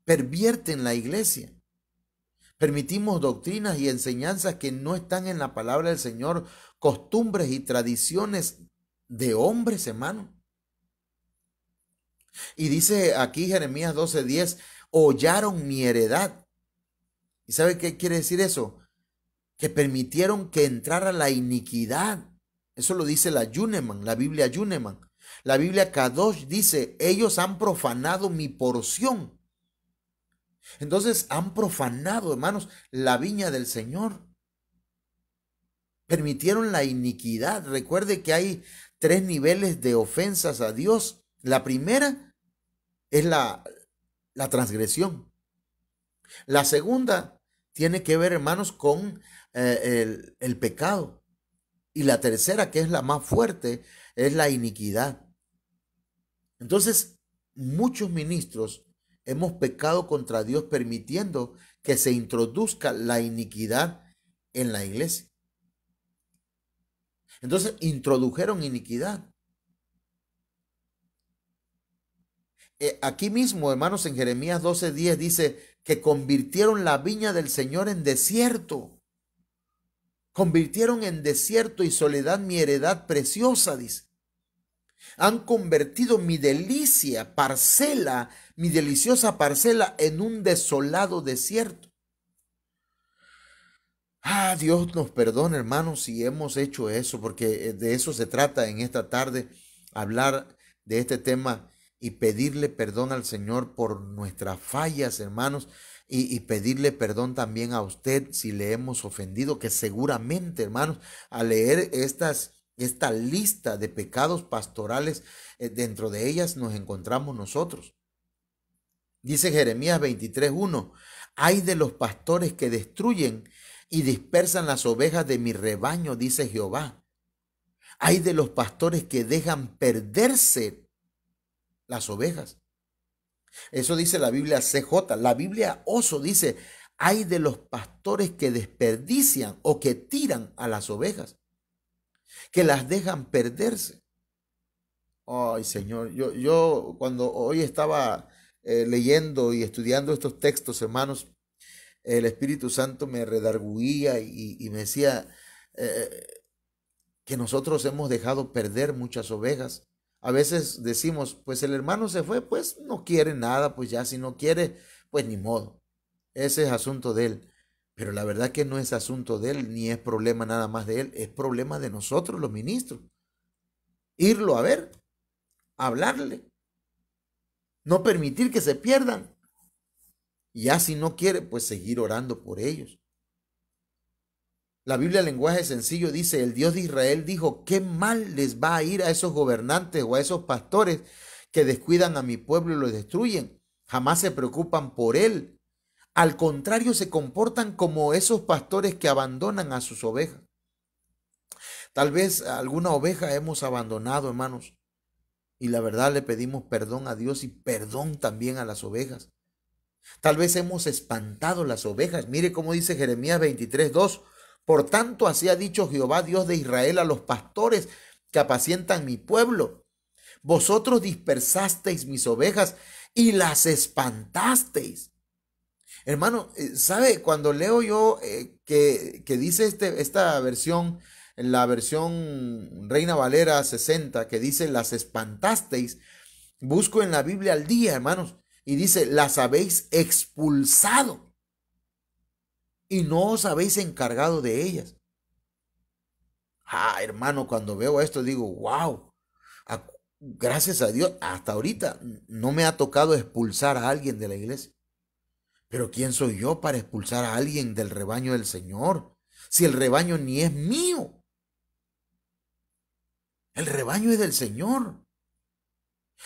pervierten la iglesia. Permitimos doctrinas y enseñanzas que no están en la palabra del Señor, costumbres y tradiciones de hombres, hermano. Y dice aquí Jeremías 12:10, hollaron mi heredad. ¿Y sabe qué quiere decir eso? Que permitieron que entrara la iniquidad. Eso lo dice la Yuneman, la Biblia Yuneman. La Biblia Kadosh dice, ellos han profanado mi porción. Entonces han profanado, hermanos, la viña del Señor. Permitieron la iniquidad. Recuerde que hay 3 niveles de ofensas a Dios. La primera es la transgresión. La segunda tiene que ver, hermanos, con el pecado. Y la tercera, que es la más fuerte, es la iniquidad. Entonces, muchos ministros hemos pecado contra Dios permitiendo que se introduzca la iniquidad en la iglesia. Entonces, introdujeron iniquidad. Aquí mismo, hermanos, en Jeremías 12:10 dice que convirtieron la viña del Señor en desierto. Convirtieron en desierto y soledad mi heredad preciosa, dice. Han convertido mi delicia, parcela, mi deliciosa parcela en un desolado desierto. Dios nos perdone, hermanos, si hemos hecho eso, porque de eso se trata en esta tarde, hablar de este tema y pedirle perdón al Señor por nuestras fallas, hermanos, y pedirle perdón también a usted si le hemos ofendido, que seguramente, hermanos, al leer esta lista de pecados pastorales, dentro de ellas nos encontramos nosotros. Dice Jeremías 23:1, ay de los pastores que destruyen y dispersan las ovejas de mi rebaño, dice Jehová. Ay de los pastores que dejan perderse las ovejas. Eso dice la Biblia CJ. La Biblia Oso dice, ay de los pastores que desperdician o que tiran a las ovejas, que las dejan perderse. Ay, Señor, yo cuando hoy estaba leyendo y estudiando estos textos, hermanos, el Espíritu Santo me redarguía y me decía que nosotros hemos dejado perder muchas ovejas. A veces decimos, pues el hermano se fue, pues no quiere nada, pues ya si no quiere, pues ni modo. Ese es asunto de él. Pero la verdad que no es asunto de él, ni es problema nada más de él, es problema de nosotros los ministros. Irlo a ver, hablarle, no permitir que se pierdan. Y ya si no quiere, pues seguir orando por ellos. La Biblia en lenguaje sencillo dice, el Dios de Israel dijo, qué mal les va a ir a esos gobernantes o a esos pastores que descuidan a mi pueblo y lo destruyen. Jamás se preocupan por él. Al contrario, se comportan como esos pastores que abandonan a sus ovejas. Tal vez alguna oveja hemos abandonado, hermanos, y la verdad le pedimos perdón a Dios y perdón también a las ovejas. Tal vez hemos espantado las ovejas. Mire cómo dice Jeremías 23:2. Por tanto, así ha dicho Jehová, Dios de Israel, a los pastores que apacientan mi pueblo. Vosotros dispersasteis mis ovejas y las espantasteis. Hermano, ¿sabe? Cuando leo yo que dice esta versión, en la versión Reina Valera 60, que dice las espantasteis, busco en la Biblia al día, hermanos, y dice, las habéis expulsado y no os habéis encargado de ellas. Hermano, cuando veo esto digo, wow, gracias a Dios, hasta ahorita no me ha tocado expulsar a alguien de la iglesia. Pero ¿quién soy yo para expulsar a alguien del rebaño del Señor? Si el rebaño ni es mío, el rebaño es del Señor.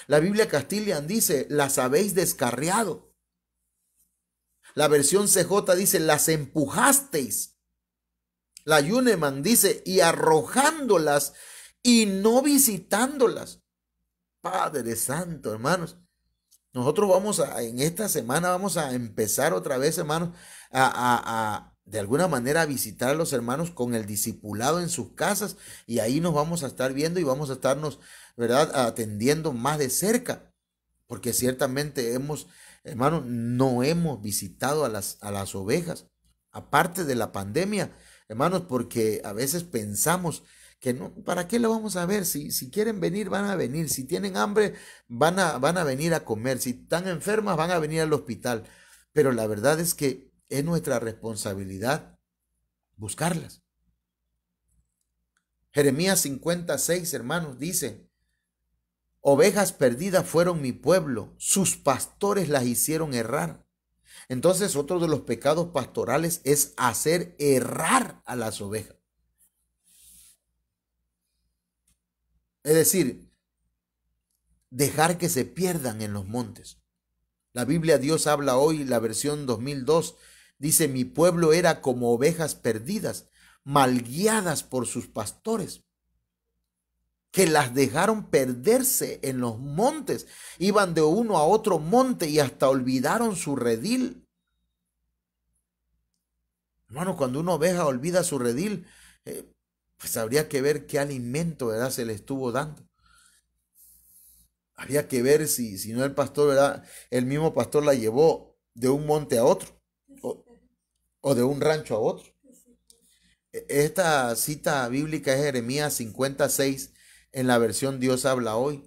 La Biblia Castilian dice, las habéis descarriado. La versión CJ dice, las empujasteis. La Yuneman dice, y arrojándolas y no visitándolas. Padre Santo, hermanos. Nosotros en esta semana vamos a empezar otra vez, hermanos, de alguna manera a visitar a los hermanos con el discipulado en sus casas, y ahí nos vamos a estar viendo y vamos a estarnos, ¿verdad?, atendiendo más de cerca, porque ciertamente hermanos, no hemos visitado a las ovejas, aparte de la pandemia, hermanos, porque a veces pensamos que no, ¿para qué lo vamos a ver? Si quieren venir, van a venir. Si tienen hambre, van a venir a comer. Si están enfermas, van a venir al hospital. Pero la verdad es que es nuestra responsabilidad buscarlas. Jeremías 56, hermanos, dice, ovejas perdidas fueron mi pueblo, sus pastores las hicieron errar. Entonces, otro de los pecados pastorales es hacer errar a las ovejas. Es decir, dejar que se pierdan en los montes. La Biblia Dios habla hoy, la versión 2002, dice, mi pueblo era como ovejas perdidas, mal guiadas por sus pastores, que las dejaron perderse en los montes. Iban de uno a otro monte y hasta olvidaron su redil. Hermano, cuando una oveja olvida su redil, pues habría que ver qué alimento, ¿verdad?, se le estuvo dando. Habría que ver si no el pastor, ¿verdad?, el mismo pastor la llevó de un monte a otro o de un rancho a otro. Esta cita bíblica es Jeremías 56 en la versión Dios habla hoy.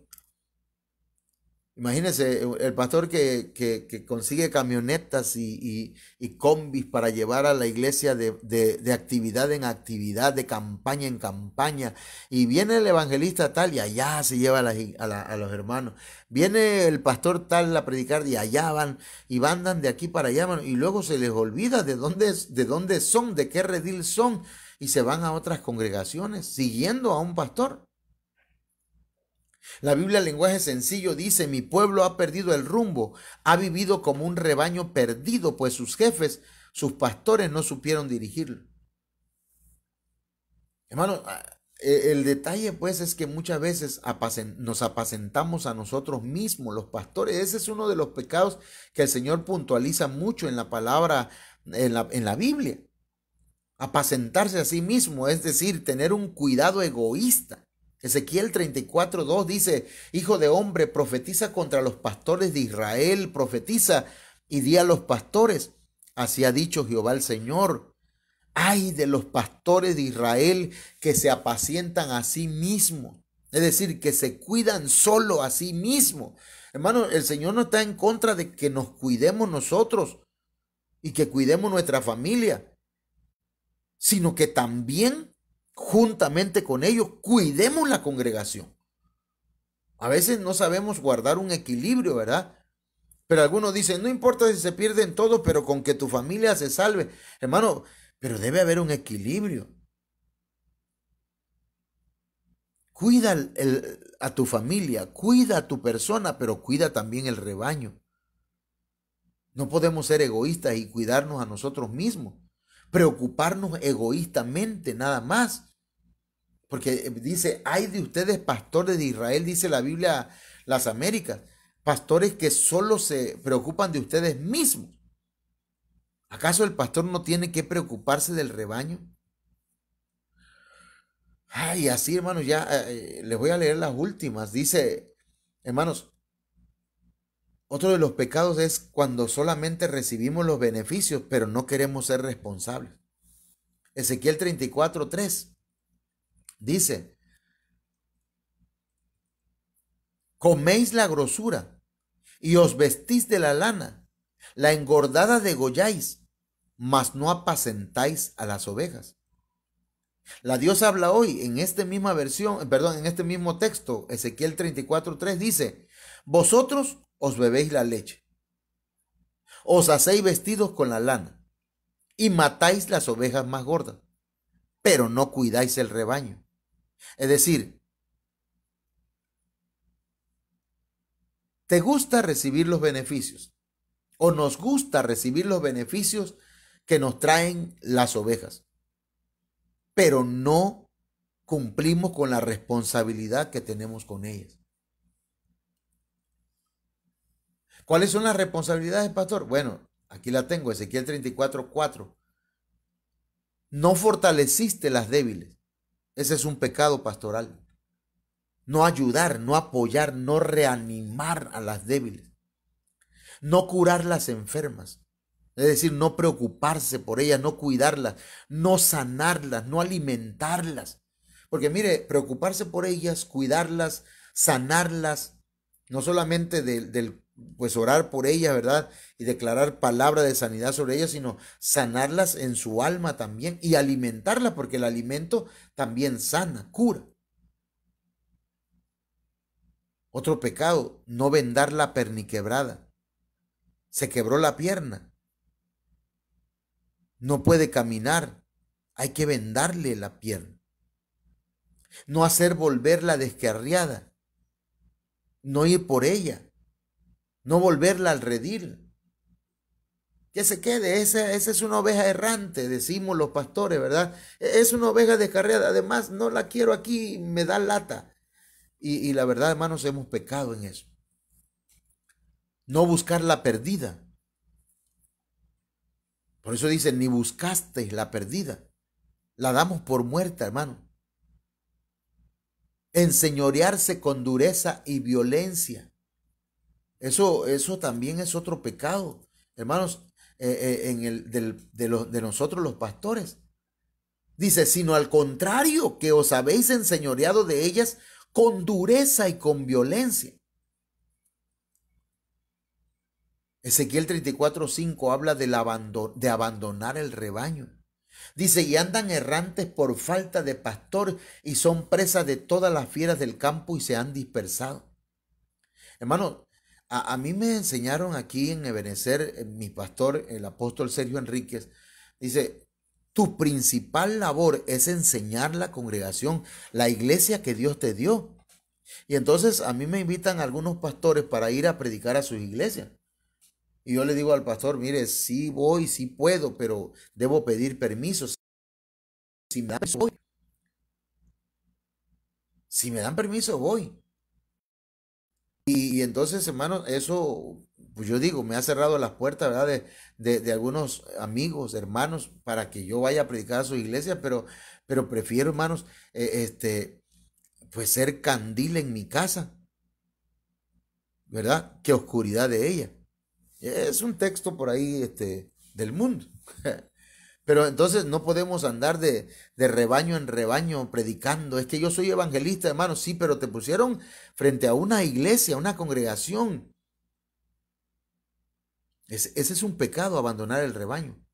Imagínense el pastor que consigue camionetas y combis para llevar a la iglesia de actividad en actividad, de campaña en campaña. Y viene el evangelista tal y allá se lleva a los hermanos. Viene el pastor tal a predicar y allá van y andan de aquí para allá, hermano, y luego se les olvida de dónde son, de qué redil son, y se van a otras congregaciones siguiendo a un pastor. La Biblia, lenguaje sencillo, dice, mi pueblo ha perdido el rumbo, ha vivido como un rebaño perdido, pues sus jefes, sus pastores no supieron dirigirlo. Hermano, el detalle pues es que muchas veces nos apacentamos a nosotros mismos, los pastores. Ese es uno de los pecados que el Señor puntualiza mucho en la palabra, en la Biblia. Apacentarse a sí mismo, es decir, tener un cuidado egoísta. Ezequiel 34:2 dice, hijo de hombre, profetiza contra los pastores de Israel, profetiza y di a los pastores, así ha dicho Jehová el Señor, ay de los pastores de Israel que se apacientan a sí mismos, es decir, que se cuidan solo a sí mismos. Hermano, el Señor no está en contra de que nos cuidemos nosotros y que cuidemos nuestra familia, sino que también juntamente con ellos cuidemos la congregación. A veces no sabemos guardar un equilibrio, ¿verdad? Pero algunos dicen, no importa si se pierden todos, pero con que tu familia se salve. Hermano, pero debe haber un equilibrio. Cuida a tu familia, cuida a tu persona, pero cuida también el rebaño. No podemos ser egoístas y cuidarnos a nosotros mismos, preocuparnos egoístamente nada más. Porque dice, ay de ustedes pastores de Israel, dice la Biblia, las Américas, pastores que solo se preocupan de ustedes mismos. ¿Acaso el pastor no tiene que preocuparse del rebaño? Ay, así hermanos, ya les voy a leer las últimas. Dice, hermanos, otro de los pecados es cuando solamente recibimos los beneficios, pero no queremos ser responsables. Ezequiel 34:3 dice, coméis la grosura y os vestís de la lana, la engordada degolláis, mas no apacentáis a las ovejas. La Dios habla hoy en esta misma versión, perdón, en este mismo texto, Ezequiel 34:3 dice, vosotros os bebéis la leche, os hacéis vestidos con la lana y matáis las ovejas más gordas, pero no cuidáis el rebaño. Es decir, ¿te gusta recibir los beneficios? ¿O nos gusta recibir los beneficios que nos traen las ovejas? Pero no cumplimos con la responsabilidad que tenemos con ellas. ¿Cuáles son las responsabilidades, pastor? Bueno, aquí la tengo, Ezequiel 34:4. No fortaleciste las débiles. Ese es un pecado pastoral. No ayudar, no apoyar, no reanimar a las débiles. No curar las enfermas. Es decir, no preocuparse por ellas, no cuidarlas, no sanarlas, no alimentarlas. Porque mire, preocuparse por ellas, cuidarlas, sanarlas, no solamente pues orar por ellas, ¿verdad? Y declarar palabra de sanidad sobre ellas, sino sanarlas en su alma también y alimentarlas, porque el alimento también sana, cura. Otro pecado, no vendar la perniquebrada. Se quebró la pierna. No puede caminar. Hay que vendarle la pierna. No hacer volver la descarriada. No ir por ella. No volverla al redil. Que se quede. Esa es una oveja errante, decimos los pastores, ¿verdad? Es una oveja descarriada. Además, no la quiero aquí, me da lata. Y la verdad, hermanos, hemos pecado en eso. No buscar la perdida. Por eso dice, ni buscasteis la perdida. La damos por muerta, hermano. Enseñorearse con dureza y violencia. Eso también es otro pecado, hermanos, de nosotros los pastores. Dice, sino al contrario, que os habéis enseñoreado de ellas con dureza y con violencia. Ezequiel 34:5 habla de abandonar el rebaño. Dice, y andan errantes por falta de pastor y son presas de todas las fieras del campo y se han dispersado. Hermano, a mí me enseñaron aquí en Ebenecer, mi pastor, el apóstol Sergio Enríquez, dice, tu principal labor es enseñar la congregación, la iglesia que Dios te dio. Y entonces a mí me invitan algunos pastores para ir a predicar a sus iglesias. Y yo le digo al pastor, mire, sí voy, sí puedo, pero debo pedir permiso. Si me dan permiso, voy. Si me dan permiso, voy. Y entonces, hermano, eso, pues yo digo, me ha cerrado las puertas, ¿verdad? De algunos amigos, hermanos, para que yo vaya a predicar a su iglesia, pero prefiero, hermanos, pues ser candil en mi casa, ¿verdad? Que oscuridad de ella. Es un texto por ahí, del mundo. Pero entonces no podemos andar de rebaño en rebaño predicando. Es que yo soy evangelista, hermano. Sí, pero te pusieron frente a una iglesia, una congregación. Ese es un pecado, abandonar el rebaño.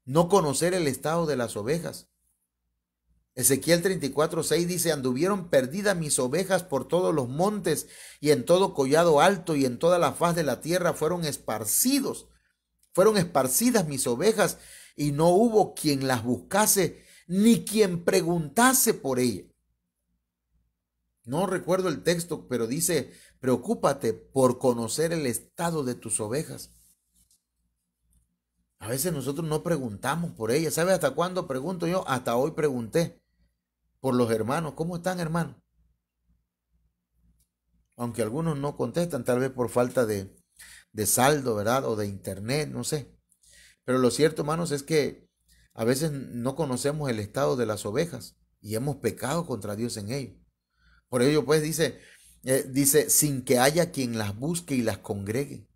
No conocer el estado de las ovejas. Ezequiel 34:6 dice, anduvieron perdidas mis ovejas por todos los montes y en todo collado alto y en toda la faz de la tierra fueron esparcidas mis ovejas y no hubo quien las buscase ni quien preguntase por ellas. No recuerdo el texto, pero dice, preocúpate por conocer el estado de tus ovejas. A veces nosotros no preguntamos por ellas. ¿Sabe hasta cuándo pregunto yo? Hasta hoy pregunté por los hermanos. ¿Cómo están, hermanos? Aunque algunos no contestan, tal vez por falta de saldo, ¿verdad? O de internet, no sé. Pero lo cierto, hermanos, es que a veces no conocemos el estado de las ovejas y hemos pecado contra Dios en ello. Por ello, pues, dice, sin que haya quien las busque y las congregue.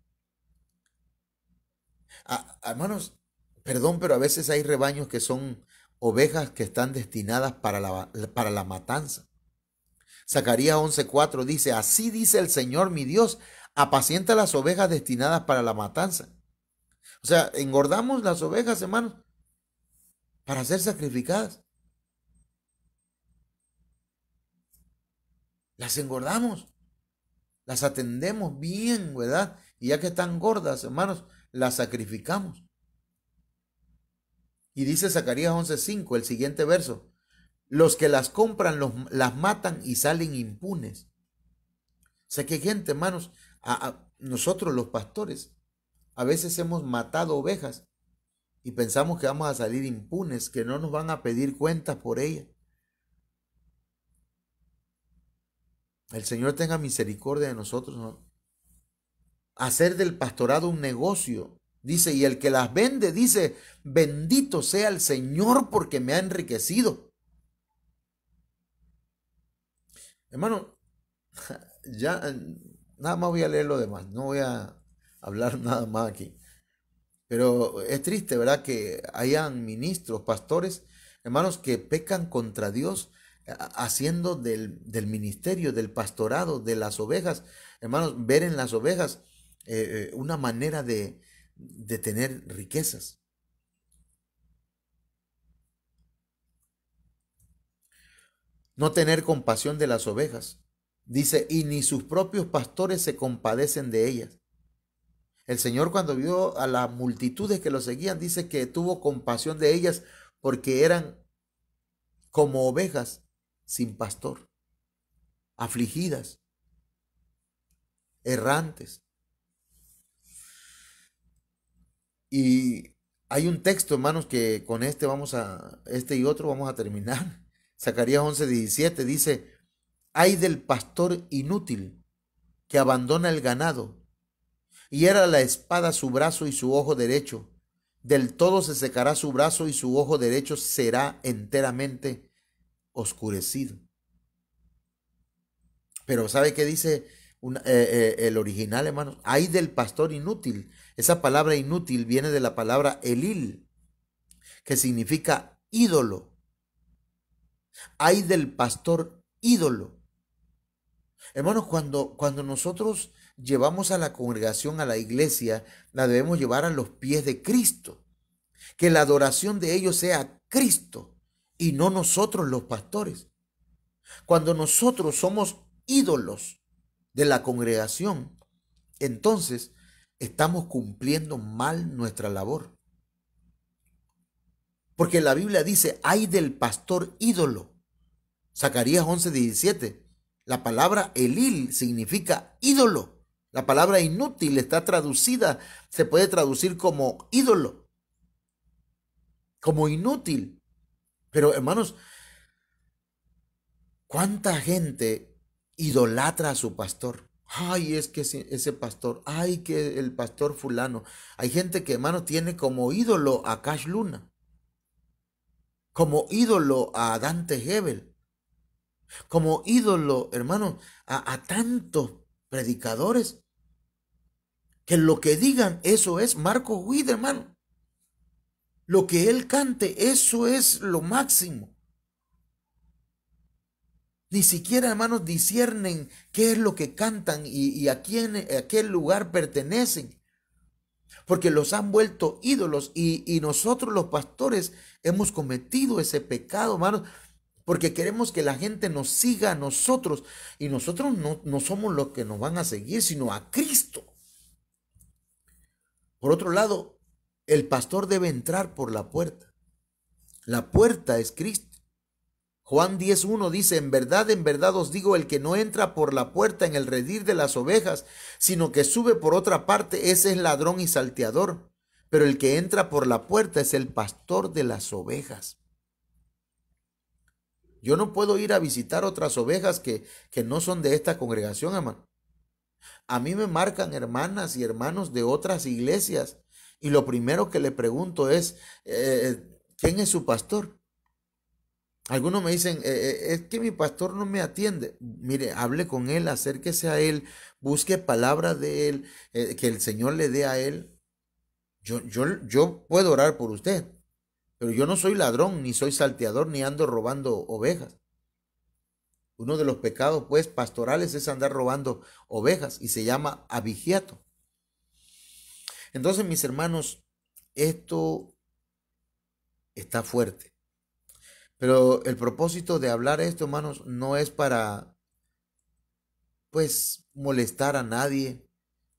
Hermanos, perdón, pero a veces hay rebaños que son ovejas que están destinadas para la matanza. Zacarías 11:4 dice, así dice el Señor mi Dios, apacienta las ovejas destinadas para la matanza. O sea, engordamos las ovejas, hermanos, para ser sacrificadas. las engordamos, las atendemos bien, ¿verdad? Y ya que están gordas, hermanos, las sacrificamos. Y dice Zacarías 11:5, el siguiente verso: los que las compran las matan y salen impunes. O sea que gente, hermanos, nosotros los pastores, a veces hemos matado ovejas y pensamos que vamos a salir impunes, que no nos van a pedir cuentas por ellas. El Señor tenga misericordia de nosotros, ¿no? Hacer del pastorado un negocio. Dice, y el que las vende, dice, bendito sea el Señor porque me ha enriquecido. Hermano, ya nada más voy a leer lo demás, no voy a hablar nada más aquí. Pero es triste, ¿verdad? Que hayan ministros, pastores, hermanos, que pecan contra Dios, haciendo del ministerio, del pastorado, de las ovejas, hermanos, ver en las ovejas una manera de tener riquezas. No tener compasión de las ovejas. Dice, y ni sus propios pastores se compadecen de ellas. El Señor, cuando vio a las multitudes que lo seguían, dice que tuvo compasión de ellas porque eran como ovejas sin pastor, afligidas, errantes. Y hay un texto, hermanos, que con este y otro vamos a terminar. Zacarías 11:17 dice, ay del pastor inútil que abandona el ganado, y era la espada su brazo y su ojo derecho. Del todo se secará su brazo y su ojo derecho será enteramente oscurecido. Pero ¿sabe qué dice el original, hermanos? Ay del pastor inútil. Esa palabra inútil viene de la palabra elil, que significa ídolo. Ay del pastor ídolo. Hermanos, cuando nosotros llevamos a la congregación, a la iglesia, la debemos llevar a los pies de Cristo. Que la adoración de ellos sea Cristo y no nosotros los pastores. Cuando nosotros somos ídolos de la congregación, entonces estamos cumpliendo mal nuestra labor. Porque la Biblia dice, ay del pastor ídolo. Zacarías 11:17. La palabra elil significa ídolo. La palabra inútil está traducida, se puede traducir como ídolo, como inútil. Pero hermanos, ¿cuánta gente idolatra a su pastor? Ay, es que ese pastor, ay, que el pastor fulano. Hay gente que, hermano, tiene como ídolo a Cash Luna, como ídolo a Dante Gebel, como ídolo, hermano, a tantos predicadores, que lo que digan, eso es Marco Witt, hermano. Lo que él cante, eso es lo máximo. Ni siquiera, hermanos, disciernen qué es lo que cantan y a qué lugar pertenecen. Porque los han vuelto ídolos y nosotros los pastores hemos cometido ese pecado, hermanos, porque queremos que la gente nos siga a nosotros y nosotros no somos los que nos van a seguir, sino a Cristo. Por otro lado, el pastor debe entrar por la puerta. La puerta es Cristo. Juan 10:1 dice, en verdad os digo, el que no entra por la puerta en el redil de las ovejas, sino que sube por otra parte, ese es ladrón y salteador. Pero el que entra por la puerta es el pastor de las ovejas. Yo no puedo ir a visitar otras ovejas que no son de esta congregación, hermano. A mí me marcan hermanas y hermanos de otras iglesias y lo primero que le pregunto es, ¿quién es su pastor? Algunos me dicen, es que mi pastor no me atiende. Mire, hable con él, acérquese a él, busque palabra de él, que el Señor le dé a él. Yo puedo orar por usted, pero yo no soy ladrón, ni soy salteador, ni ando robando ovejas. Uno de los pecados, pues, pastorales es andar robando ovejas y se llama abigiato. Entonces, mis hermanos, esto está fuerte. Pero el propósito de hablar esto, hermanos, no es para pues molestar a nadie,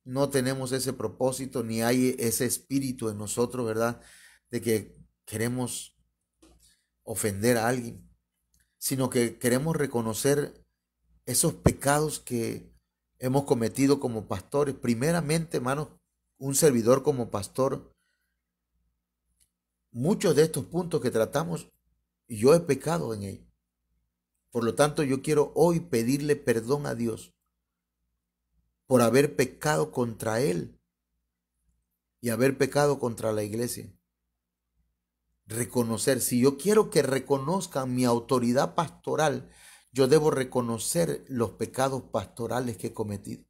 no tenemos ese propósito, ni hay ese espíritu en nosotros, ¿verdad? De que queremos ofender a alguien, sino que queremos reconocer esos pecados que hemos cometido como pastores. Primeramente, hermanos, un servidor como pastor, muchos de estos puntos que tratamos, yo he pecado en ellos. Por lo tanto, yo quiero hoy pedirle perdón a Dios por haber pecado contra Él y haber pecado contra la iglesia. Reconocer, si yo quiero que reconozcan mi autoridad pastoral, yo debo reconocer los pecados pastorales que he cometido.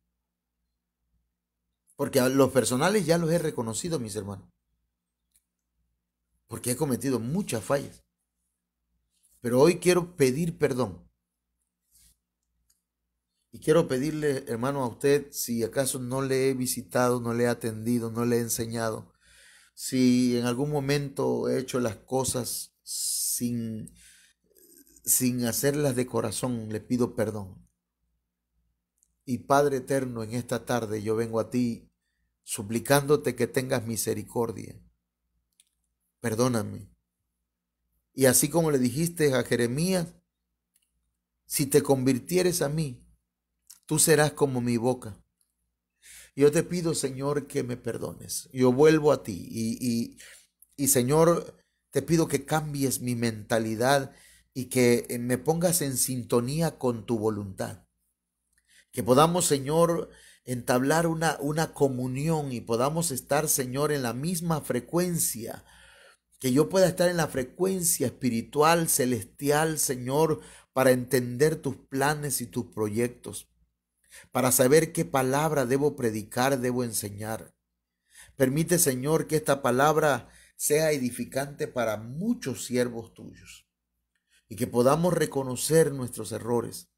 Porque a los personales ya los he reconocido, mis hermanos. Porque he cometido muchas fallas. Pero hoy quiero pedir perdón. Y quiero pedirle, hermano, a usted, si acaso no le he visitado, no le he atendido, no le he enseñado, si en algún momento he hecho las cosas sin hacerlas de corazón, le pido perdón. Y Padre eterno, en esta tarde yo vengo a ti suplicándote que tengas misericordia. Perdóname. Y así como le dijiste a Jeremías, si te convirtieres a mí, tú serás como mi boca. Yo te pido, Señor, que me perdones. Yo vuelvo a ti y Señor, te pido que cambies mi mentalidad y que me pongas en sintonía con tu voluntad. Que podamos, Señor, entablar una comunión y podamos estar, Señor, en la misma frecuencia. Que yo pueda estar en la frecuencia espiritual, celestial, Señor, para entender tus planes y tus proyectos. Para saber qué palabra debo predicar, debo enseñar. Permite, Señor, que esta palabra sea edificante para muchos siervos tuyos y que podamos reconocer nuestros errores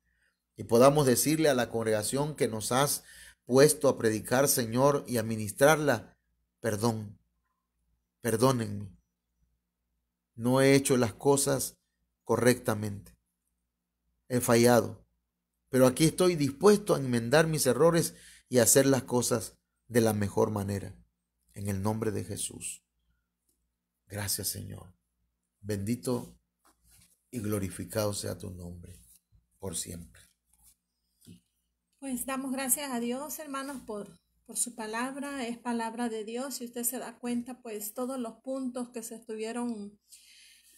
y podamos decirle a la congregación que nos has puesto a predicar, Señor, y a ministrarla, perdón, perdónenme. No he hecho las cosas correctamente. He fallado. Pero aquí estoy dispuesto a enmendar mis errores y a hacer las cosas de la mejor manera. En el nombre de Jesús. Gracias, Señor. Bendito y glorificado sea tu nombre por siempre.
Pues damos gracias a Dios, hermanos, por su palabra. Es palabra de Dios. Si usted se da cuenta, pues todos los puntos que se estuvieron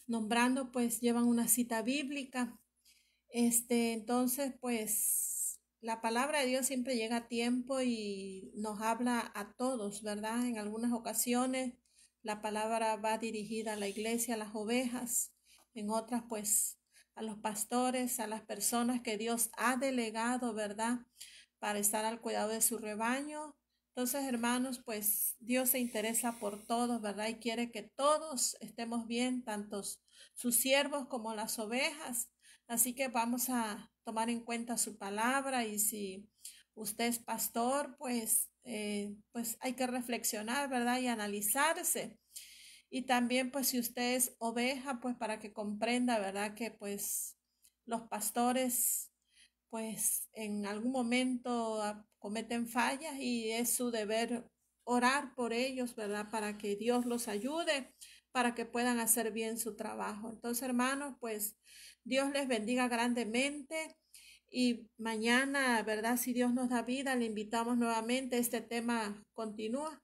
nombrando, pues llevan una cita bíblica. Entonces, pues la palabra de Dios siempre llega a tiempo y nos habla a todos, ¿verdad? En algunas ocasiones la palabra va dirigida a la iglesia, a las ovejas, en otras pues a los pastores, a las personas que Dios ha delegado, ¿verdad? Para estar al cuidado de su rebaño. Entonces, hermanos, pues Dios se interesa por todos, ¿verdad? Y quiere que todos estemos bien, tantos sus siervos como las ovejas. Así que vamos a tomar en cuenta su palabra y si usted es pastor, pues hay que reflexionar, ¿verdad? Y analizarse. Y también, pues si usted es oveja, pues para que comprenda, ¿verdad? Que pues los pastores, pues en algún momento cometen fallas y es su deber orar por ellos, ¿verdad? Para que Dios los ayude, para que puedan hacer bien su trabajo. Entonces, hermanos, pues Dios les bendiga grandemente y mañana, ¿verdad? Si Dios nos da vida, le invitamos nuevamente. Este tema continúa.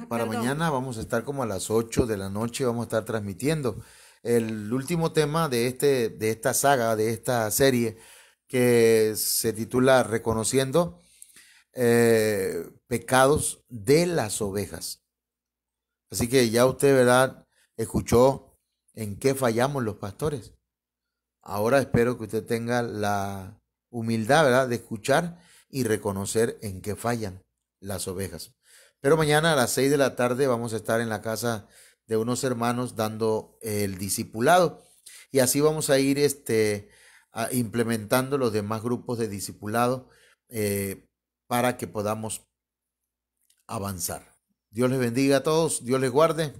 Para
Perdón.
mañana vamos a estar como a las 8 de la noche, vamos a estar transmitiendo el último tema de esta saga, de esta serie que se titula Reconociendo pecados de las ovejas. Así que ya usted, ¿verdad? Escuchó en qué fallamos los pastores. Ahora espero que usted tenga la humildad, ¿verdad?, de escuchar y reconocer en qué fallan las ovejas. Pero mañana a las 6 de la tarde vamos a estar en la casa de unos hermanos dando el discipulado. Y así vamos a ir implementando los demás grupos de discipulado para que podamos avanzar. Dios les bendiga a todos, Dios les guarde.